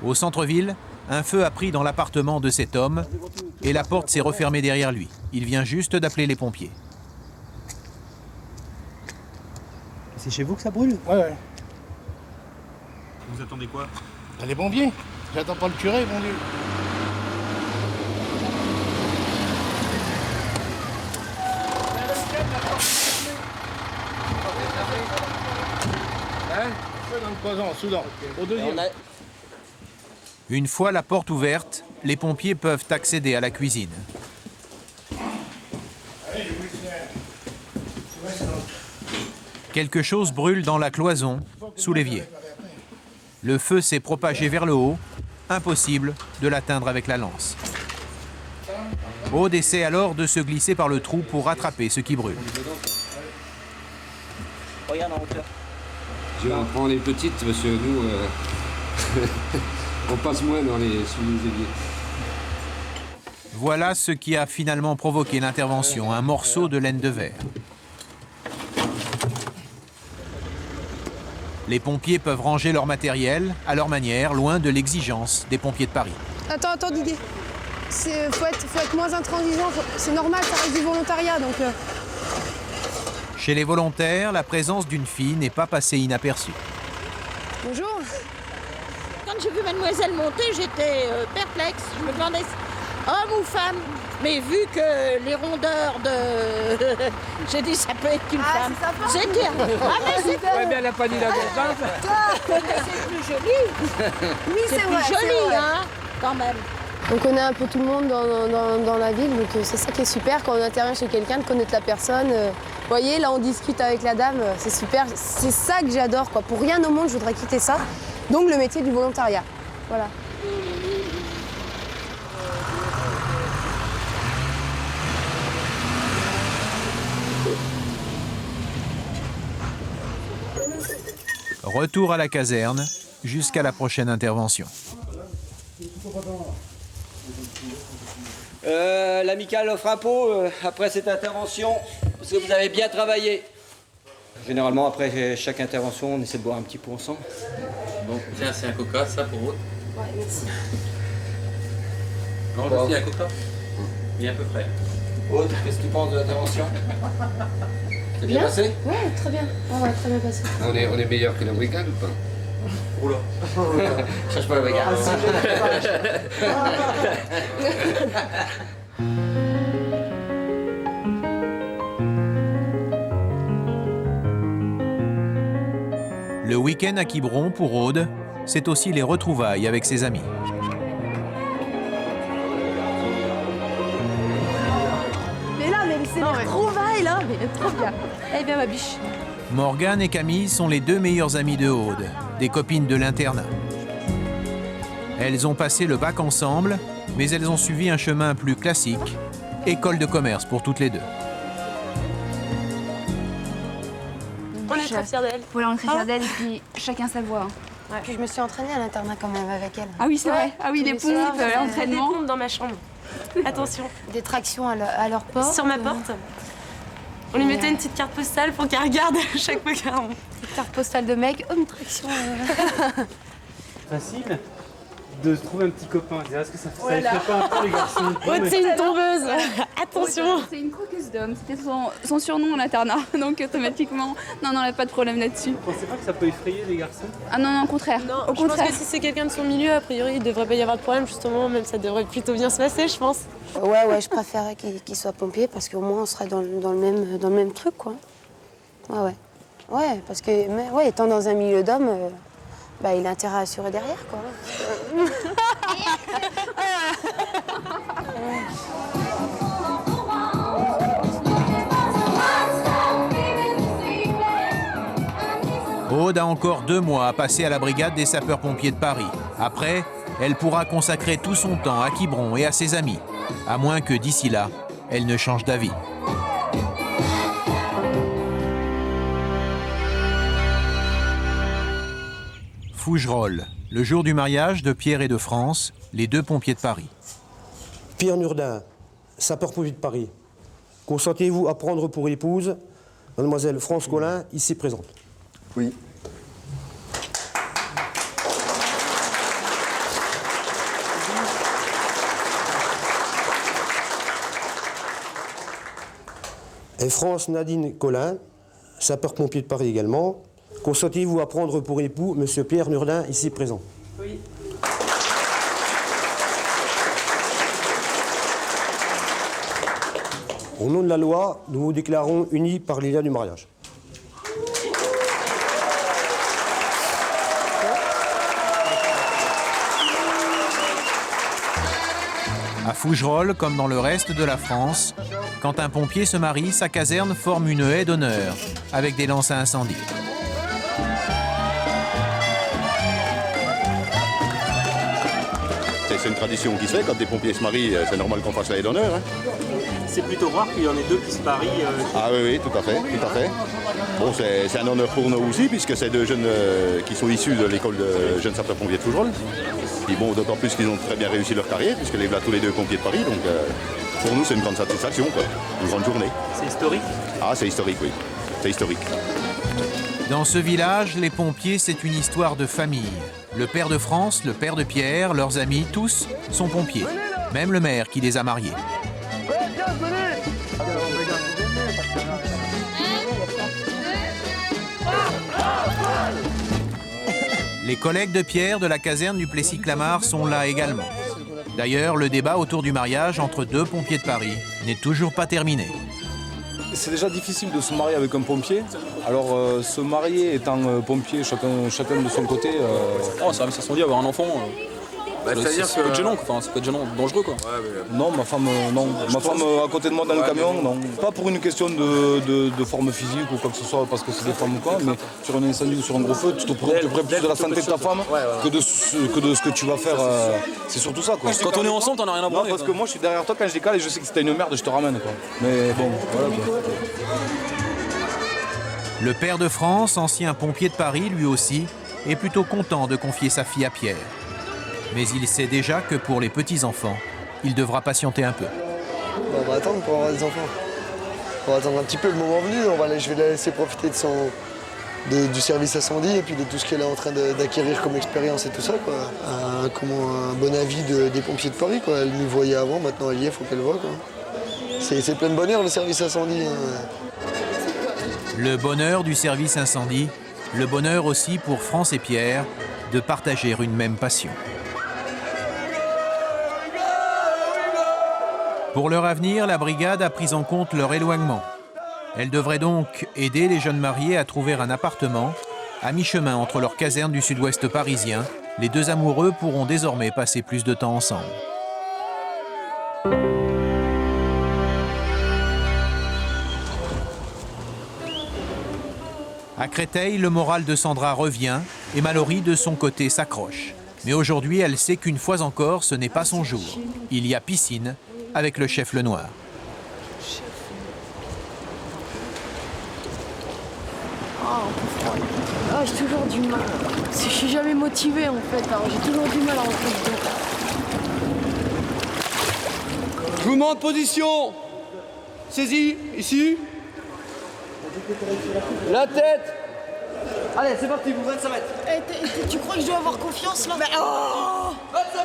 Au centre-ville, un feu a pris dans l'appartement de cet homme et la porte s'est refermée derrière lui. Il vient juste d'appeler les pompiers. C'est chez vous que ça brûle? Ouais. Vous attendez quoi? Les pompiers. J'attends pas le curé, mon Dieu. Dans le poison, en Soudan. Au deuxième. Une fois la porte ouverte, les pompiers peuvent accéder à la cuisine. Quelque chose brûle dans la cloison, sous l'évier. Le feu s'est propagé vers le haut, impossible de l'atteindre avec la lance. Aude essaie alors de se glisser par le trou pour rattraper ce qui brûle. Regarde en hauteur. On prend les petites parce que nous, on passe moins sous les éviers. Voilà ce qui a finalement provoqué l'intervention, un morceau de laine de verre. Les pompiers peuvent ranger leur matériel à leur manière, loin de l'exigence des pompiers de Paris. Attends Didier. Faut être moins intransigeant, c'est normal, ça reste du volontariat donc... Chez les volontaires, la présence d'une fille n'est pas passée inaperçue. Bonjour. Quand j'ai vu mademoiselle monter, j'étais perplexe. Je me demandais homme ou femme. Mais vu que les rondeurs de... j'ai dit ça peut être qu'une femme. C'était... Ah mais c'est... Ouais, mais elle n'a pas dit la contente. C'est plus joli. Oui, c'est vrai. C'est plus joli, hein, quand même. On connaît un peu tout le monde dans la ville, donc c'est ça qui est super quand on intervient chez quelqu'un, de connaître la personne. Vous voyez, là on discute avec la dame, c'est super. C'est ça que j'adore, quoi. Pour rien au monde, je voudrais quitter ça. Donc le métier du volontariat. Voilà. Retour à la caserne, jusqu'à la prochaine intervention. L'amicale offre un pot après cette intervention, parce que vous avez bien travaillé. Généralement, après chaque intervention, on essaie de boire un petit pot ensemble. Bon, tiens, c'est un coca, ça pour Aude. Ouais, merci. Non, aussi un coca. Il est un peu frais. Aude, qu'est-ce que tu penses de l'intervention? C'est bien passé? Ouais, très bien. Ouais, très bien passé. On est meilleur que la brigade ou pas? Oula. Cherche pas la brigade. Le week-end à Quiberon pour Aude, c'est aussi les retrouvailles avec ses amis. Mais là, mais c'est les retrouvailles là, mais trop bien. Eh bien ma biche. Morgane et Camille sont les deux meilleures amies de Aude, des copines de l'internat. Elles ont passé le bac ensemble, mais elles ont suivi un chemin plus classique, école de commerce pour toutes les deux. On est très fiers d'elle. Voilà, on est très fiers d'elle et puis chacun sa voix. Ouais. Puis je me suis entraînée à l'internat quand même avec elle. Ah oui, c'est vrai. Ah oui, les pompes, l'entraînement. Des pompes dans ma chambre. Attention. Des tractions à leur porte. Sur ma porte. On lui mettait une petite carte postale pour qu'elle regarde chaque fois qu'elle rentre. Petite carte postale de mec, une traction. Facile. de trouver un petit copain. Est-ce que ça Voilà. les ferait pas un peu les garçons? Aude, c'est une tombeuse. Attention. C'est une croqueuse d'homme, c'était son surnom en internat, donc automatiquement, non, pas de problème là-dessus. Vous pensez pas que ça peut effrayer les garçons? Ah non, au contraire. Non, au contraire. Je pense que si c'est quelqu'un de son milieu, a priori, il devrait pas y avoir de problème, justement, même ça devrait plutôt bien se passer, je pense. Ouais, je préférerais qu'il soit pompier parce qu'au moins on serait dans le même truc, quoi. Ouais. Ouais, parce que, étant dans un milieu d'hommes, il a intérêt à assurer derrière, quoi. Aude a encore 2 mois à passer à la brigade des sapeurs-pompiers de Paris. Après, elle pourra consacrer tout son temps à Quiberon et à ses amis, à moins que d'ici là, elle ne change d'avis. Fougerolles, le jour du mariage de Pierre et de France, les 2 pompiers de Paris. Pierre Nurdin, sapeur-pompier de Paris. Consentez-vous à prendre pour épouse mademoiselle France Collin, ici présente? Oui. Et France Nadine Collin, sapeur-pompier de Paris également. Consentez-vous à prendre pour époux monsieur Pierre Nurdin, ici présent? Oui. Au nom de la loi, nous vous déclarons unis par les liens du mariage. À Fougerolles, comme dans le reste de la France, quand un pompier se marie, sa caserne forme une haie d'honneur, avec des lances à incendie. C'est une tradition qui se fait, quand des pompiers se marient, c'est normal qu'on fasse la haie d'honneur. Hein. C'est plutôt rare qu'il y en ait 2 qui se marient. Ah oui, tout à fait. Bon, c'est un honneur pour nous aussi, puisque c'est 2 jeunes qui sont issus de l'école de jeunes sapeurs-pompiers de Fougerolles. Puis bon, d'autant plus qu'ils ont très bien réussi leur carrière, puisque les voilà tous les 2 pompiers de Paris, donc pour nous c'est une grande satisfaction, quoi. Une grande journée. C'est historique? Ah, c'est historique, oui. C'est historique. Dans ce village, les pompiers, c'est une histoire de famille. Le père de France, le père de Pierre, leurs amis, tous sont pompiers. Même le maire qui les a mariés. Les collègues de Pierre de la caserne du Plessis-Clamart sont là également. D'ailleurs, le débat autour du mariage entre 2 pompiers de Paris n'est toujours pas terminé. C'est déjà difficile de se marier avec un pompier. Alors se marier étant pompier, chacun de son côté... ça se dit avoir un enfant. C'est-à-dire que... Ça peut être gênant, ça peut être gênant, dangereux quoi. Non, ma femme à côté de moi dans le camion, non. Pas pour une question de forme physique ou quoi que ce soit, parce que c'est des femmes ou quoi, mais sur un incendie ou sur un gros feu, tu te préoccupes plus de la santé de ta femme que de ce que tu vas faire. C'est surtout ça quoi. Quand on est ensemble, t'en as rien à branler. Parce que moi je suis derrière toi quand je décale et je sais que si t'as une merde, je te ramène quoi. Mais bon, voilà quoi. Le père de France, ancien pompier de Paris lui aussi, est plutôt content de confier sa fille à Pierre. Mais il sait déjà que pour les petits-enfants, il devra patienter un peu. On va attendre pour avoir des enfants. On va attendre un petit peu le moment venu. Je vais la laisser profiter du service incendie et puis de tout ce qu'elle est en train d'acquérir comme expérience et tout ça, quoi. Un bon avis des pompiers de Paris, quoi. Elle nous voyait avant, maintenant elle y est, il faut qu'elle voit, quoi. C'est plein de bonheur le service incendie. Le bonheur du service incendie, le bonheur aussi pour France et Pierre de partager une même passion. Pour leur avenir, la brigade a pris en compte leur éloignement. Elle devrait donc aider les jeunes mariés à trouver un appartement. À mi-chemin entre leur caserne du sud-ouest parisien, les 2 amoureux pourront désormais passer plus de temps ensemble. À Créteil, le moral de Sandra revient et Mallory, de son côté, s'accroche. Mais aujourd'hui, elle sait qu'une fois encore, ce n'est pas son jour. Il y a piscine avec le chef Lenoir. J'ai toujours du mal. Je suis jamais motivée en fait, alors j'ai toujours du mal à rentrer dedans. Je vous mets en position. Saisie, ici. La tête Allez, c'est parti, vous 25 mètres. Tu crois que je dois avoir confiance là? 25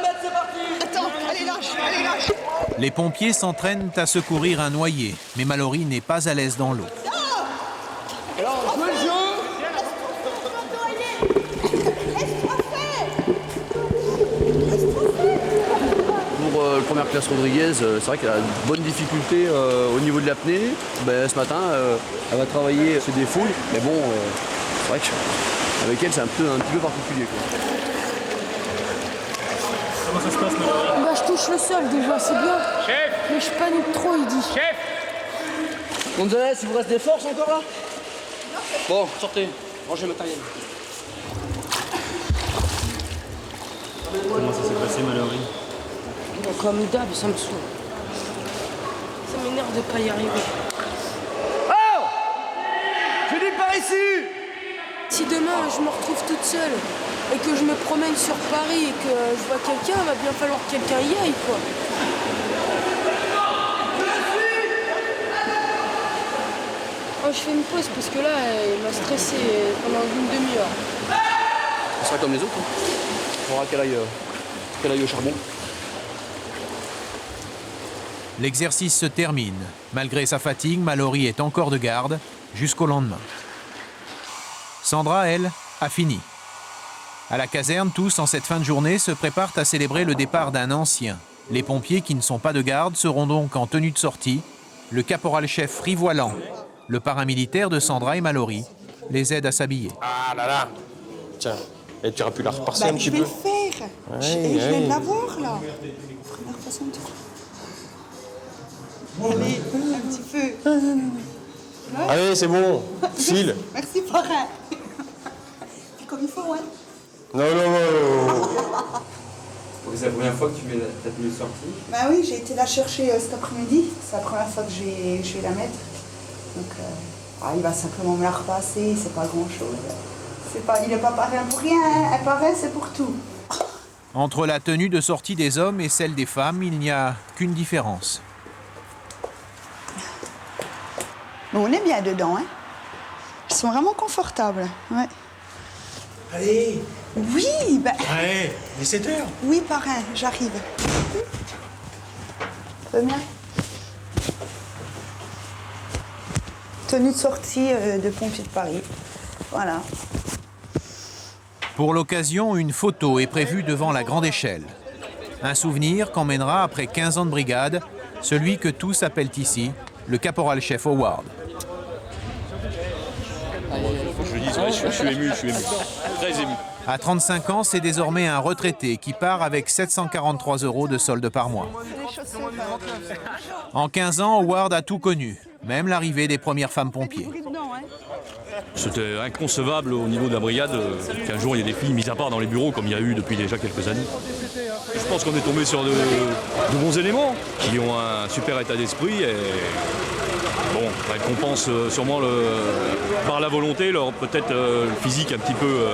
mètres, c'est parti. Attends, allez lâche. Les pompiers s'entraînent à secourir un noyé, mais Mallory n'est pas à l'aise dans l'eau. Alors, jouez le jeu. Pour première classe Rodriguez, c'est vrai qu'elle a une bonne difficulté au niveau de l'apnée. Ce matin, elle va travailler ses défoules, mais bon, c'est vrai qu'avec elle, c'est un petit peu particulier, quoi. Comment ça se passe, Mallory? Je touche le sol déjà, c'est bien. Chef! Mais je panique trop, il dit. Chef! Gonzalez, il vous reste des forces encore là? Bon, sortez, rangez le matériel. Comment ça s'est passé, Mallory? Comme d'hab, ça me saoule. Ça m'énerve de pas y arriver. Oh! Je dis par ici! Si demain je me retrouve toute seule et que je me promène sur Paris et que je vois quelqu'un, il va bien falloir que quelqu'un y aille, quoi. Oh, je fais une pause parce que là, il m'a stressé pendant une demi-heure. Ce sera comme les autres. Il faudra qu'elle aille au charbon. L'exercice se termine. Malgré sa fatigue, Mallory est encore de garde jusqu'au lendemain. Sandra, elle, a fini. À la caserne, tous, en cette fin de journée, se préparent à célébrer le départ d'un ancien. Les pompiers qui ne sont pas de garde seront donc en tenue de sortie. Le caporal-chef Rivoilan, le paramilitaire de Sandra et Mallory, les aide à s'habiller. Ah là là. Tiens, et tu aurais pu la repasser un petit peu. Je vais le faire. Je viens de la voir là. Première façon de faire. Allez, un petit peu. Allez, c'est bon. File. Merci, parrain. C'est comme il faut, hein. Non. C'est la première fois que tu mets ta tenue de sortie? Bah oui, j'ai été la chercher cet après-midi. C'est la première fois que je vais la mettre. Donc, il va simplement me la repasser, c'est pas grand-chose. Il n'est pas parrain pour rien, hein. Un parrain, c'est pour tout. Entre la tenue de sortie des hommes et celle des femmes, il n'y a qu'une différence. Bon, on est bien dedans, hein. Ils sont vraiment confortables, ouais. Allez! Oui, Allez, 17h! Oui, parrain, j'arrive. Ça va bien? Tenue de sortie de pompiers de Paris. Voilà. Pour l'occasion, une photo est prévue devant la grande échelle. Un souvenir qu'emmènera, après 15 ans de brigade, celui que tous appellent ici le caporal-chef Howard. Faut que je le dise, ouais, je suis ému. Très ému. À 35 ans, c'est désormais un retraité qui part avec 743 € de solde par mois. En 15 ans, Howard a tout connu, même l'arrivée des premières femmes pompiers. C'était inconcevable au niveau de la brigade qu'un jour il y ait des filles mises à part dans les bureaux comme il y a eu depuis déjà quelques années. Je pense qu'on est tombé sur de bons éléments qui ont un super état d'esprit et bon, elle compense sûrement par la volonté, peut-être le physique un petit peu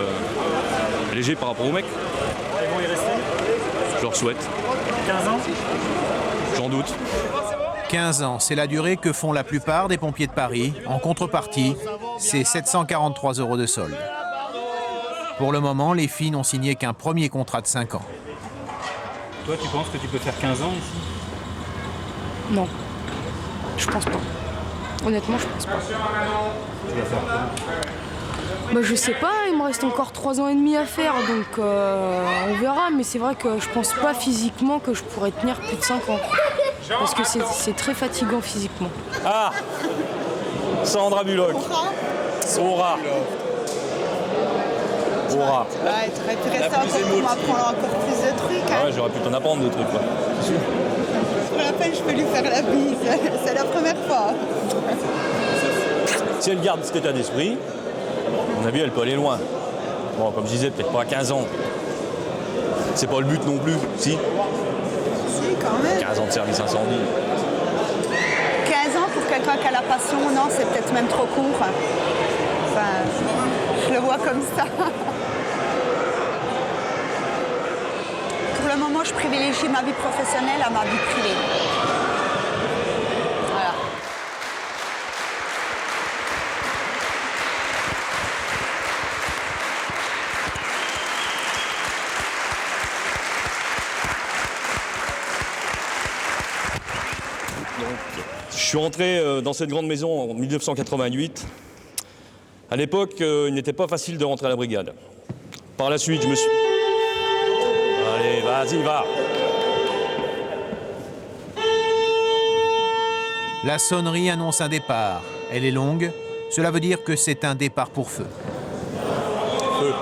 léger par rapport aux mecs. Ils vont y rester? Je leur souhaite. 15 ans? J'en doute. 15 ans, c'est la durée que font la plupart des pompiers de Paris. En contrepartie, c'est 743 € de solde. Pour le moment, les filles n'ont signé qu'un premier contrat de 5 ans. Toi, tu penses que tu peux faire 15 ans ici? Non, je pense pas. Honnêtement, je pense pas. Tu vas faire quoi? Je sais pas, il me reste encore 3 ans et demi à faire, donc on verra. Mais c'est vrai que je pense pas physiquement que je pourrais tenir plus de 5 ans. Parce que c'est très fatigant physiquement. Ah, Sandra Bullock. Aura. Ouais, t'aurais pu rester encore pour m'apprendre encore plus de trucs. Hein. Ouais, j'aurais pu t'en apprendre des trucs. Pour la peine, je peux lui faire la bise. C'est la première fois. Si elle garde cet état d'esprit, à mon avis, elle peut aller loin. Bon, comme je disais, peut-être pas à 15 ans. C'est pas le but non plus, si. Si, quand même. 15 ans de service incendie. 15 ans pour quelqu'un qui a la passion, non, c'est peut-être même trop court. Enfin, je le vois comme ça. Pour le moment, je privilégie ma vie professionnelle à ma vie privée. Voilà. suis rentré dans cette grande maison en 1988. À l'époque, il n'était pas facile de rentrer à la brigade. Par la suite, je me suis... Allez, vas-y, va. La sonnerie annonce un départ. Elle est longue. Cela veut dire que c'est un départ pour feu. Feu.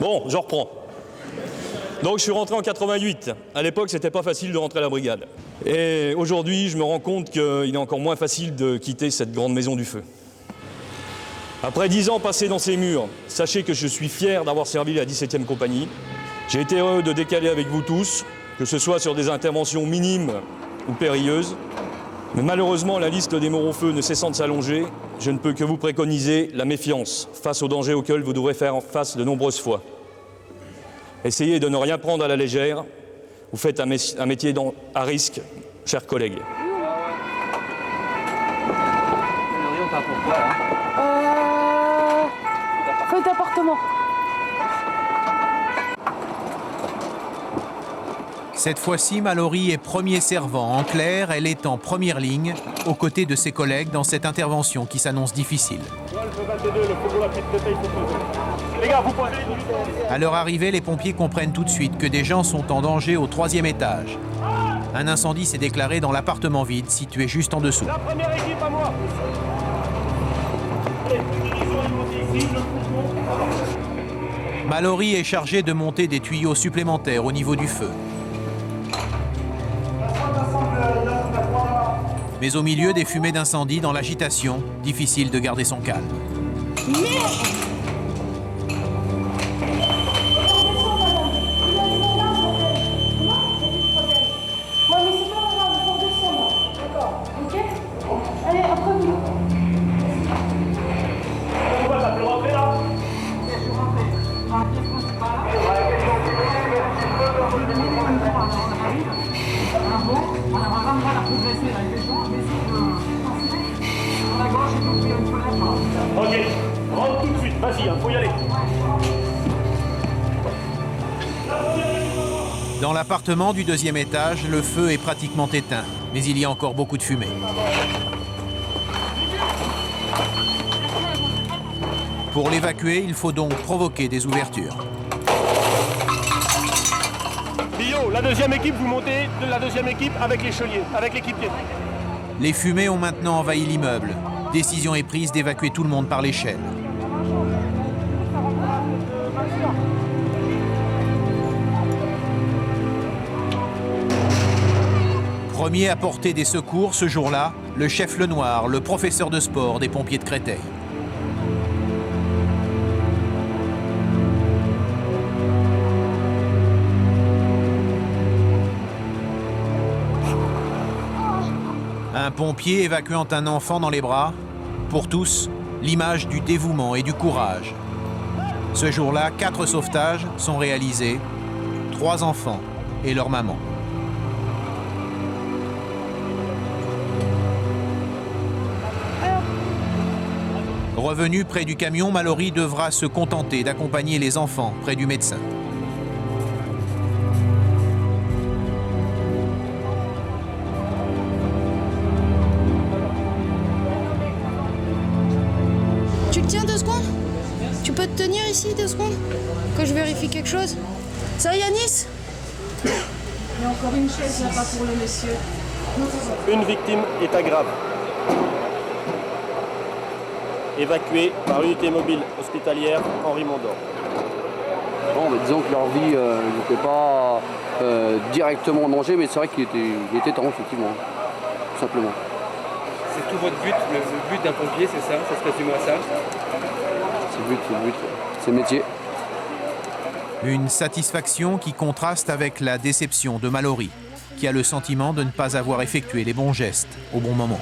Bon, je reprends. Donc je suis rentré en 88. À l'époque, c'était pas facile de rentrer à la brigade. Et aujourd'hui, je me rends compte qu'il est encore moins facile de quitter cette grande maison du feu. Après 10 ans passés dans ces murs, sachez que je suis fier d'avoir servi la 17e compagnie. J'ai été heureux de décaler avec vous tous, que ce soit sur des interventions minimes ou périlleuses. Mais malheureusement, la liste des morts au feu ne cessant de s'allonger, je ne peux que vous préconiser la méfiance face aux dangers auxquels vous devrez faire face de nombreuses fois. Essayez de ne rien prendre à la légère. Vous faites un métier à risque, chers collègues. Feu d'appartement. Cette fois-ci, Mallory est premier servant. En clair, elle est en première ligne, aux côtés de ses collègues dans cette intervention qui s'annonce difficile. À leur arrivée, les pompiers comprennent tout de suite que des gens sont en danger au 3e étage. Un incendie s'est déclaré dans l'appartement vide, situé juste en dessous. La première équipe à moi. Mallory est chargé de monter des tuyaux supplémentaires au niveau du feu. Mais au milieu des fumées d'incendie, dans l'agitation, difficile de garder son calme. Ok, rentre tout de suite, vas-y, faut y aller. Dans l'appartement du 2e étage, le feu est pratiquement éteint, mais il y a encore beaucoup de fumée. Pour l'évacuer, il faut donc provoquer des ouvertures. Bio, la 2e équipe, vous montez de la 2e équipe avec l'échelier, avec l'équipier. Les fumées ont maintenant envahi l'immeuble. Décision est prise d'évacuer tout le monde par l'échelle. Premier à porter des secours ce jour-là, le chef Lenoir, le professeur de sport des pompiers de Créteil. Un pompier évacuant un enfant dans les bras, pour tous, l'image du dévouement et du courage. Ce jour-là, 4 sauvetages sont réalisés, 3 enfants et leur maman. Revenu près du camion, Mallory devra se contenter d'accompagner les enfants près du médecin. Tu le tiens 2 secondes? Tu peux te tenir ici 2 secondes? Que je vérifie quelque chose? Ça, Yanis? Il y a encore une chaise là-bas pour le monsieur. Une victime état grave. Évacuée par unité mobile hospitalière Henri Mondor. Bon, mais disons que leur vie n'était pas directement en danger, mais c'est vrai qu'il était temps, effectivement, tout simplement. C'est tout votre but, le but d'un pompier, c'est ça? Ça se résume à ça? C'est le but, c'est le métier. Une satisfaction qui contraste avec la déception de Mallory, qui a le sentiment de ne pas avoir effectué les bons gestes au bon moment.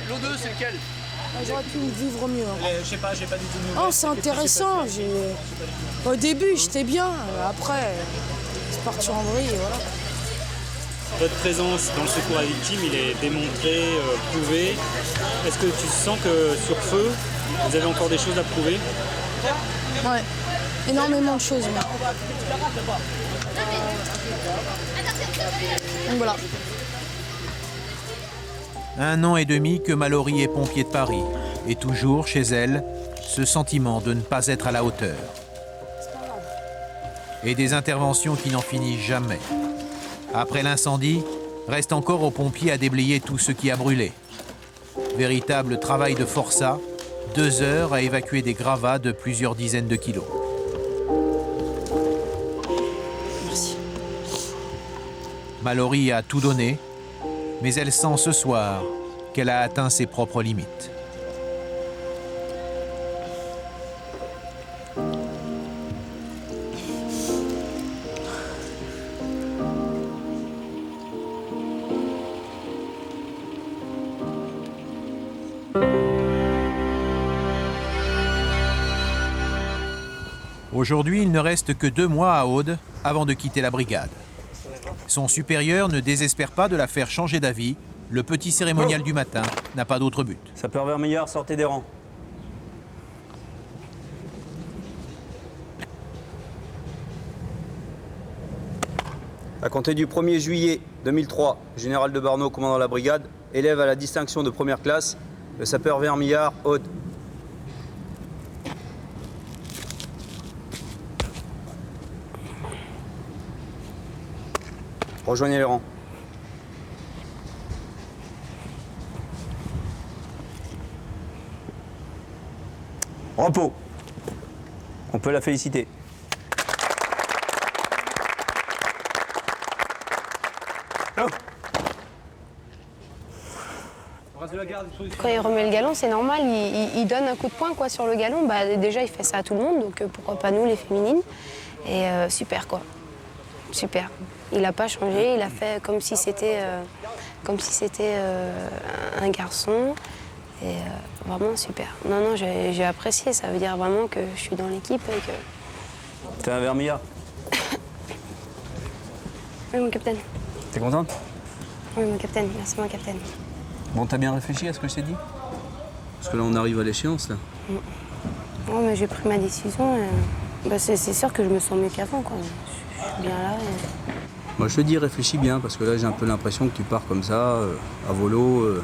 L'eau 2, c'est lequel? J'aurais pu vivre mieux. Je sais pas, j'ai pas du tout de nouvelles. Oh, c'est intéressant. Au début, j'étais bien. Après, c'est parti en vrille, et voilà. Votre présence dans le secours à victimes, il est démontré, prouvé. Est-ce que tu sens que sur feu, vous avez encore des choses à prouver? Ouais, énormément de choses. Ouais. Donc voilà. 1 an et demi que Mallory est pompier de Paris. Et toujours, chez elle, ce sentiment de ne pas être à la hauteur. Et des interventions qui n'en finissent jamais. Après l'incendie, reste encore aux pompiers à déblayer tout ce qui a brûlé. Véritable travail de forçat, 2 heures à évacuer des gravats de plusieurs dizaines de kilos. Merci. Mallory a tout donné, mais elle sent ce soir qu'elle a atteint ses propres limites. Aujourd'hui, il ne reste que 2 mois à Aude avant de quitter la brigade. Son supérieur ne désespère pas de la faire changer d'avis. Le petit cérémonial du matin n'a pas d'autre but. Sapeur Vermillard, sortez des rangs. À compter du 1er juillet 2003, général de Barneau, commandant la brigade, élève à la distinction de première classe, le sapeur Vermillard, Aude. Rejoignez les rangs. Repos. On peut la féliciter. Quand il remet le galon, c'est normal, il donne un coup de poing quoi, sur le galon. Bah, déjà, il fait ça à tout le monde, donc pourquoi pas nous, les féminines. Et super, quoi. Super. Il n'a pas changé, il a fait comme si c'était un garçon. Et vraiment super. Non, non, j'ai apprécié. Ça veut dire vraiment que je suis dans l'équipe et que... T'es un Vermillard. Oui, mon capitaine. T'es contente? Oui, mon capitaine. Merci, mon capitaine. Bon, t'as bien réfléchi à ce que je t'ai dit? Parce que là, on arrive à l'échéance, là. Non, mais j'ai pris ma décision. Et... Bah, c'est sûr que je me sens mieux qu'avant, quoi. Je suis bien là. Et... Moi, je te dis, réfléchis bien, parce que là, j'ai un peu l'impression que tu pars comme ça, à volo.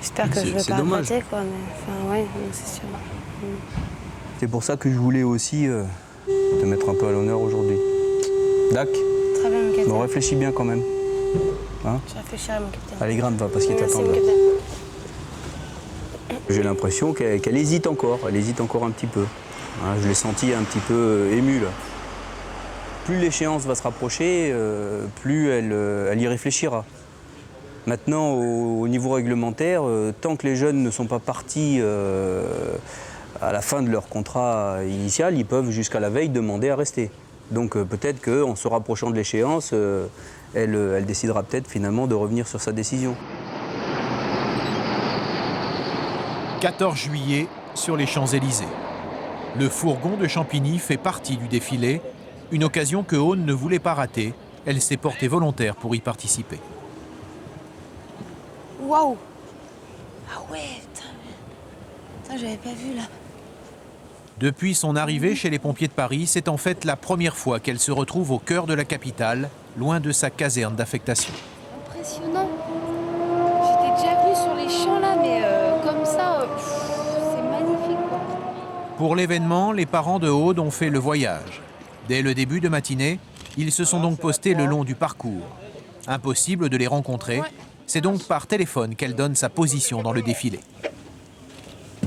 J'espère que je vais pas regretter, quoi. Mais enfin, ouais, c'est sûr. C'est pour ça que je voulais aussi te mettre un peu à l'honneur aujourd'hui. Dac? Très bien, mon capitaine. Bon, réfléchis bien quand même. Hein? Je réfléchirai, mon capitaine. Allez, grimpe, va, parce qu'il Merci, t'attend. mon capitaine. J'ai l'impression qu'elle hésite encore. Elle hésite encore un petit peu. Hein, je l'ai senti un petit peu émue, là. Plus l'échéance va se rapprocher, plus elle y réfléchira. Maintenant, au niveau réglementaire, tant que les jeunes ne sont pas partis à la fin de leur contrat initial, ils peuvent jusqu'à la veille demander à rester. Donc peut-être qu'en se rapprochant de l'échéance, elle décidera peut-être finalement de revenir sur sa décision. 14 juillet, sur les Champs-Élysées. Le fourgon de Champigny fait partie du défilé, une occasion que Aude ne voulait pas rater. Elle s'est portée volontaire pour y participer. Waouh! Ah ouais, putain, j'avais pas vu là. Depuis son arrivée chez les pompiers de Paris, c'est en fait la première fois qu'elle se retrouve au cœur de la capitale, loin de sa caserne d'affectation. Impressionnant. J'étais déjà venue sur les champs là, mais comme ça, c'est magnifique, quoi. Pour l'événement, les parents de Aude ont fait le voyage. Dès le début de matinée, ils se sont donc postés le long du parcours. Impossible de les rencontrer. C'est donc par téléphone qu'elle donne sa position dans le défilé.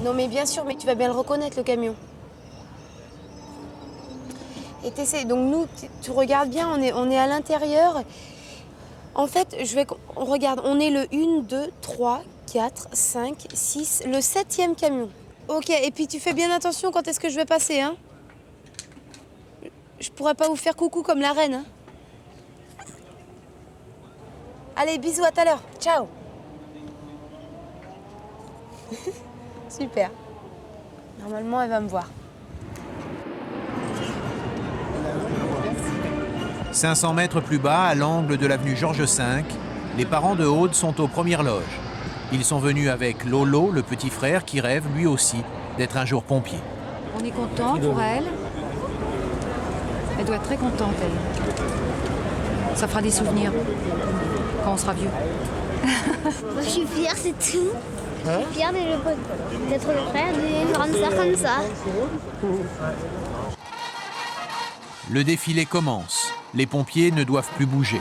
Non mais bien sûr, mais tu vas bien le reconnaître le camion. Et t'essaies, donc nous, tu regardes bien, on est à l'intérieur. En fait, on regarde, on est le 1, 2, 3, 4, 5, 6, le 7e camion. Ok, et puis tu fais bien attention quand est-ce que je vais passer, hein. Je pourrais pas vous faire coucou comme la reine, hein. Allez, bisous, à tout à l'heure. Ciao. Super. Normalement, elle va me voir. 500 mètres plus bas, à l'angle de l'avenue Georges V, les parents de Aude sont aux premières loges. Ils sont venus avec Lolo, le petit frère, qui rêve lui aussi d'être un jour pompier. On est content pour elle. Elle doit être très contente, elle. Ça fera des souvenirs quand on sera vieux. Je suis fière, c'est tout. Je suis fière d'être le frère d'une grande sœur comme ça. Le défilé commence. Les pompiers ne doivent plus bouger.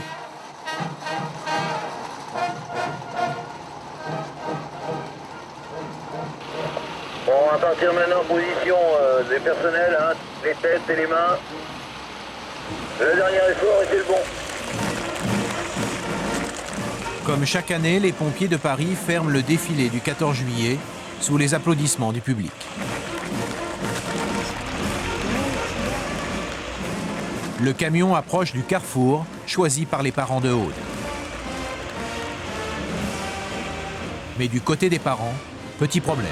Bon, à partir maintenant, position des personnels, hein, les têtes et les mains. Le dernier effort était le bon. Comme chaque année, les pompiers de Paris ferment le défilé du 14 juillet sous les applaudissements du public. Le camion approche du carrefour choisi par les parents de Aude. Mais du côté des parents, petit problème.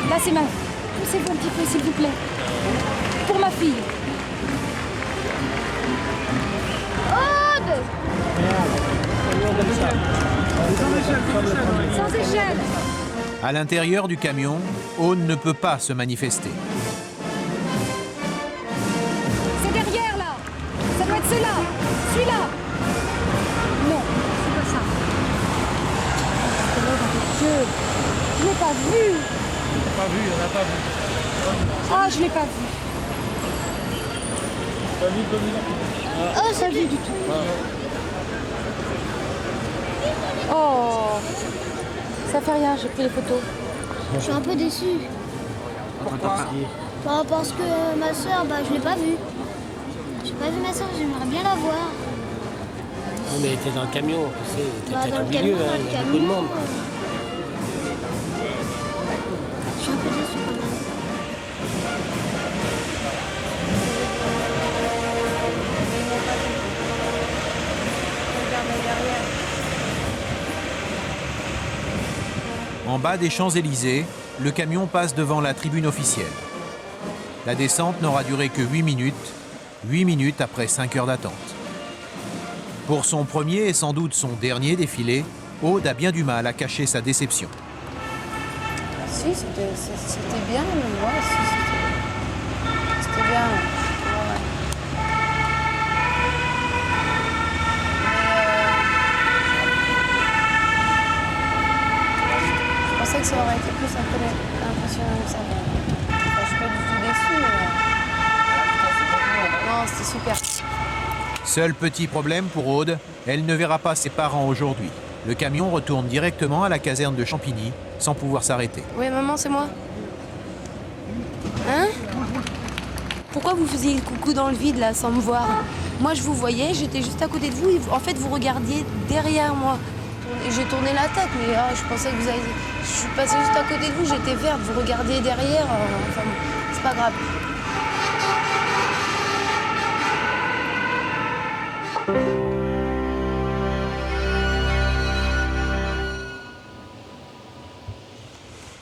Là, c'est ma... Poussez-vous un petit peu, s'il vous plaît. Pour ma fille. Aude! Sans échelle. À l'intérieur du camion, Aude ne peut pas se manifester. C'est derrière, là. Ça doit être cela. Celui-là. Non, c'est pas ça. Je l'ai pas vu. Pas vu, on n'a pas vu. Ah, je l'ai pas vu. Pas vu, pas vu. Oh, ça vu du tout. Oh, ça fait rien, j'ai pris les photos. Je suis un peu déçue. Pourquoi? Bah, parce que ma soeur, je l'ai pas vue. J'ai pas vu ma soeur, j'aimerais bien la voir. Oui, mais t'es dans le camion, tu sais, t'es Dans peut-être le au camion, milieu, dans hein, le il y a beaucoup de camion. monde. Je suis un peu déçue quand même. En bas des Champs-Élysées, le camion passe devant la tribune officielle. La descente n'aura duré que 8 minutes après 5 heures d'attente. Pour son premier et sans doute son dernier défilé, Aude a bien du mal à cacher sa déception. Si, c'était bien, mais ouais, si, c'était bien. Ouais. Je pensais que ça aurait été plus impressionnant que ça. Enfin, je suis pas du tout déçue, mais... Non, c'était super. Seul petit problème pour Aude, elle ne verra pas ses parents aujourd'hui. Le camion retourne directement à la caserne de Champigny sans pouvoir s'arrêter. Oui, maman, c'est moi. Hein? Pourquoi vous faisiez le coucou dans le vide, là, sans me voir? Moi, je vous voyais, j'étais juste à côté de vous, et en fait, vous regardiez derrière moi. J'ai tourné la tête, mais je pensais que vous avez... Je suis passée juste à côté de vous, j'étais verte, vous regardiez derrière, enfin, bon, c'est pas grave.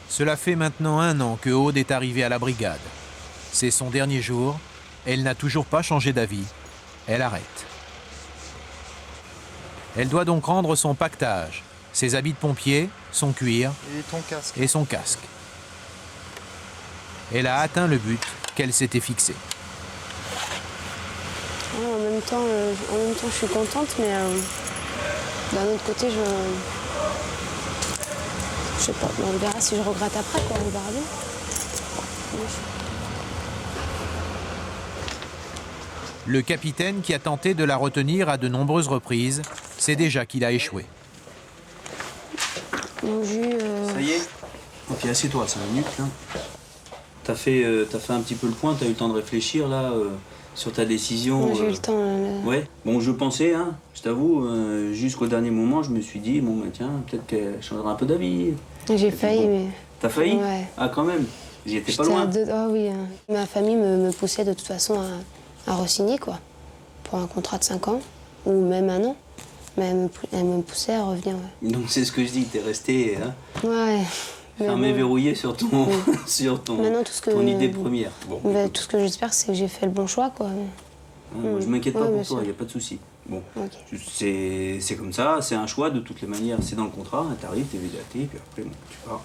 Cela fait maintenant 1 an que Aude est arrivée à la brigade. C'est son dernier jour, elle n'a toujours pas changé d'avis, elle arrête. Elle doit donc rendre son pactage, ses habits de pompier, son cuir et son casque. Elle a atteint le but qu'elle s'était fixé. En même temps, je suis contente, mais d'un autre côté, je sais pas, on verra si je regrette après, quoi, on verra bien. Le capitaine, qui a tenté de la retenir à de nombreuses reprises, sait déjà qu'il a échoué. Ça y est. Ok, assieds-toi 5 minutes là. T'as fait un petit peu le point, t'as eu le temps de réfléchir là sur ta décision. J'ai eu le temps. Ouais. Bon, je pensais, hein, je t'avoue, jusqu'au dernier moment, je me suis dit, bon, bah, tiens, peut-être qu'elle changera un peu d'avis. J'ai failli, mais... T'as failli? Ouais. Ah, quand même. J'y étais pas loin. Ah oui. Ma famille me poussait de toute façon à re-signer, quoi. Pour un contrat de 5 ans, ou même 1 an. Mais elle me poussait à revenir, ouais. Donc c'est ce que je dis, t'es resté, hein? Ouais, fermé, verrouillé sur ton, sur ton idée première. Bon, bah, tout ce que j'espère, c'est que j'ai fait le bon choix, quoi. Moi, je m'inquiète pas pour toi, il n'y a pas de souci. Bon, c'est comme ça, c'est un choix de toutes les manières, c'est dans le contrat, t'arrives, t'es végété, puis après, bon, tu pars.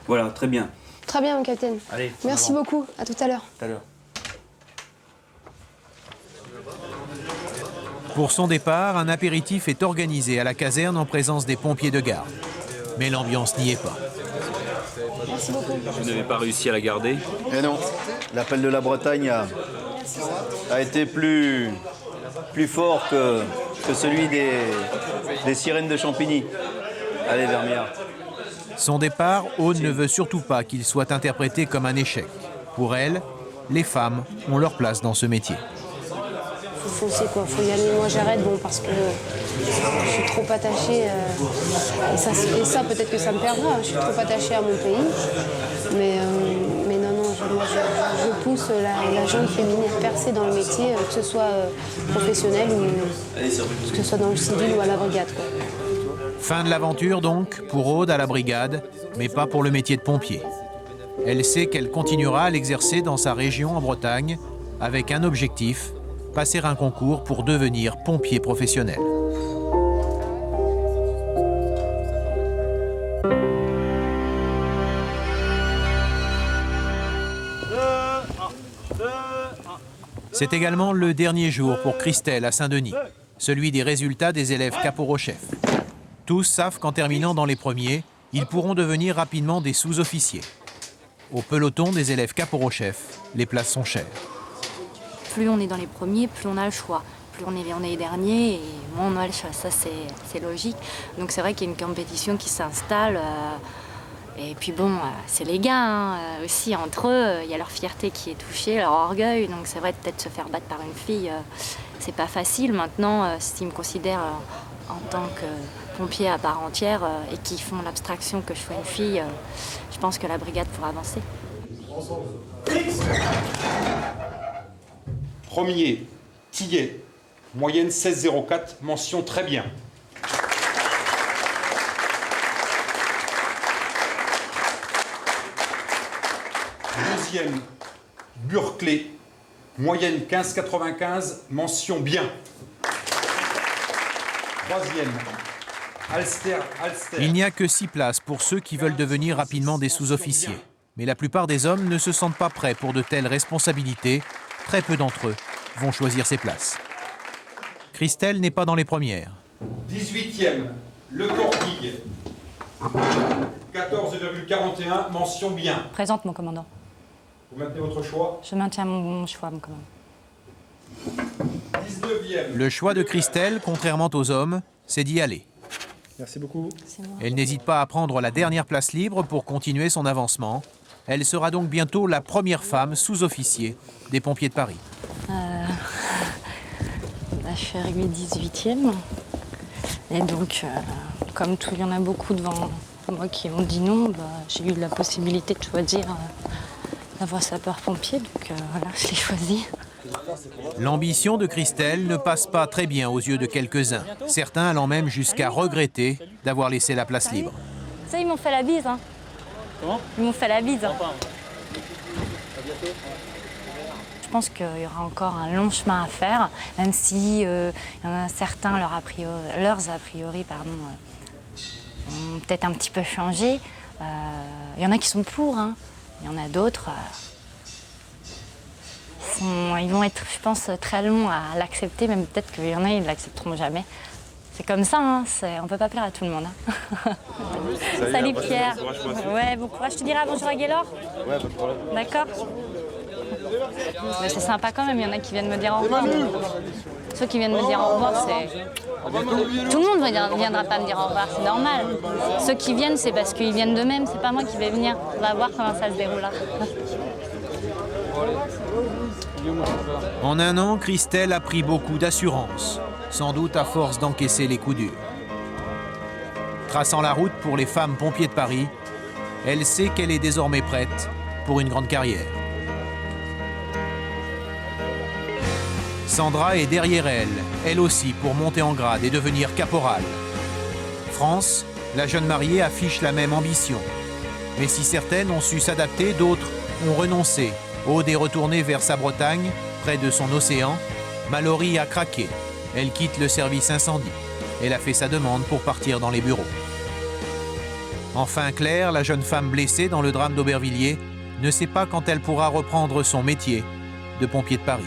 Voilà, très bien. Très bien, mon capitaine. Allez, merci beaucoup, à tout à l'heure. Tout à l'heure. Pour son départ, un apéritif est organisé à la caserne en présence des pompiers de garde. Mais l'ambiance n'y est pas. Merci beaucoup. Vous n'avez pas réussi à la garder? Eh non, l'appel de la Bretagne a été plus fort que celui des sirènes de Champigny. Allez, Vermières. Son départ, Aude ne veut surtout pas qu'il soit interprété comme un échec. Pour elle, les femmes ont leur place dans ce métier. Faut foncer, quoi, faut y aller. Moi j'arrête, bon, parce que je suis trop attachée, et ça peut-être que ça me perdra, je suis trop attachée à mon pays, mais non, moi je pousse la jeune féminine à percer dans le métier, que ce soit professionnel ou que ce soit dans le civil ou à la brigade, quoi. Fin de l'aventure donc, pour Aude à la brigade, mais pas pour le métier de pompier. Elle sait qu'elle continuera à l'exercer dans sa région en Bretagne, avec un objectif, passer un concours pour devenir pompier professionnel. C'est également le dernier jour pour Christelle à Saint-Denis, celui des résultats des élèves caporaux-chefs. Tous savent qu'en terminant dans les premiers, ils pourront devenir rapidement des sous-officiers. Au peloton des élèves caporaux-chefs, les places sont chères. Plus on est dans les premiers, plus on a le choix. Plus on est les derniers, et moins on a le choix. Ça, c'est logique. Donc c'est vrai qu'il y a une compétition qui s'installe. Et puis bon, c'est les gars aussi, entre eux, il y a leur fierté qui est touchée, leur orgueil. Donc c'est vrai, peut-être se faire battre par une fille, c'est pas facile. Maintenant, s'ils me considèrent en tant que pompier à part entière et qui font l'abstraction que je sois une fille, je pense que la brigade pourra avancer. Premier, Tillet, moyenne 16,04, mention très bien. Deuxième, Burclay, moyenne 15,95, mention bien. Troisième, Alster. Il n'y a que 6 places pour ceux qui veulent devenir rapidement des sous-officiers. Mais la plupart des hommes ne se sentent pas prêts pour de telles responsabilités. Très peu d'entre eux vont choisir ces places. Christelle n'est pas dans les premières. 18e, Le Cordigue, 14,41, mention bien. Présente, mon commandant. Vous maintenez votre choix? Je maintiens mon choix, mon commandant. 19e. Le choix de Christelle, contrairement aux hommes, c'est d'y aller. Merci beaucoup. Elle n'hésite pas à prendre la dernière place libre pour continuer son avancement. Elle sera donc bientôt la première femme sous-officier des pompiers de Paris. Je suis arrivée 18e. Et donc, comme il y en a beaucoup devant moi qui ont dit non, j'ai eu la possibilité de choisir d'avoir sapeur-pompier. Donc voilà, je l'ai choisi. L'ambition de Christelle ne passe pas très bien aux yeux de quelques-uns, certains allant même jusqu'à regretter d'avoir laissé la place libre. Ça, ils m'ont fait la bise. Hein. Comment? Ils m'ont fait la bise. Hein. Je pense qu'il y aura encore un long chemin à faire, même si y en a certains, leurs a priori, ont peut-être un petit peu changé. Il y en a qui sont pour, hein. Il y en a d'autres. Ils vont être, je pense, très longs à l'accepter, même peut-être qu'il y en a, ils ne l'accepteront jamais. C'est comme ça, hein, on ne peut pas plaire à tout le monde. Hein. Salut Pierre. Ouais, bon courage. Je te dirai bonjour à Gaylor. Ouais, pas de problème. D'accord. Mais c'est sympa quand même, il y en a qui viennent me dire au revoir. Ceux qui viennent me dire au revoir, c'est... Tout le monde ne viendra pas me dire au revoir, c'est normal. Ceux qui viennent, c'est parce qu'ils viennent d'eux-mêmes, c'est pas moi qui vais venir. On va voir comment ça se déroule là. En un an, Christelle a pris beaucoup d'assurance, sans doute à force d'encaisser les coups durs. Traçant la route pour les femmes pompiers de Paris, elle sait qu'elle est désormais prête pour une grande carrière. Sandra est derrière elle, elle aussi, pour monter en grade et devenir caporale. France, la jeune mariée affiche la même ambition. Mais si certaines ont su s'adapter, d'autres ont renoncé. Aude est retournée vers sa Bretagne, près de son océan. Mallory a craqué. Elle quitte le service incendie. Elle a fait sa demande pour partir dans les bureaux. Enfin, Claire, la jeune femme blessée dans le drame d'Aubervilliers, ne sait pas quand elle pourra reprendre son métier de pompier de Paris.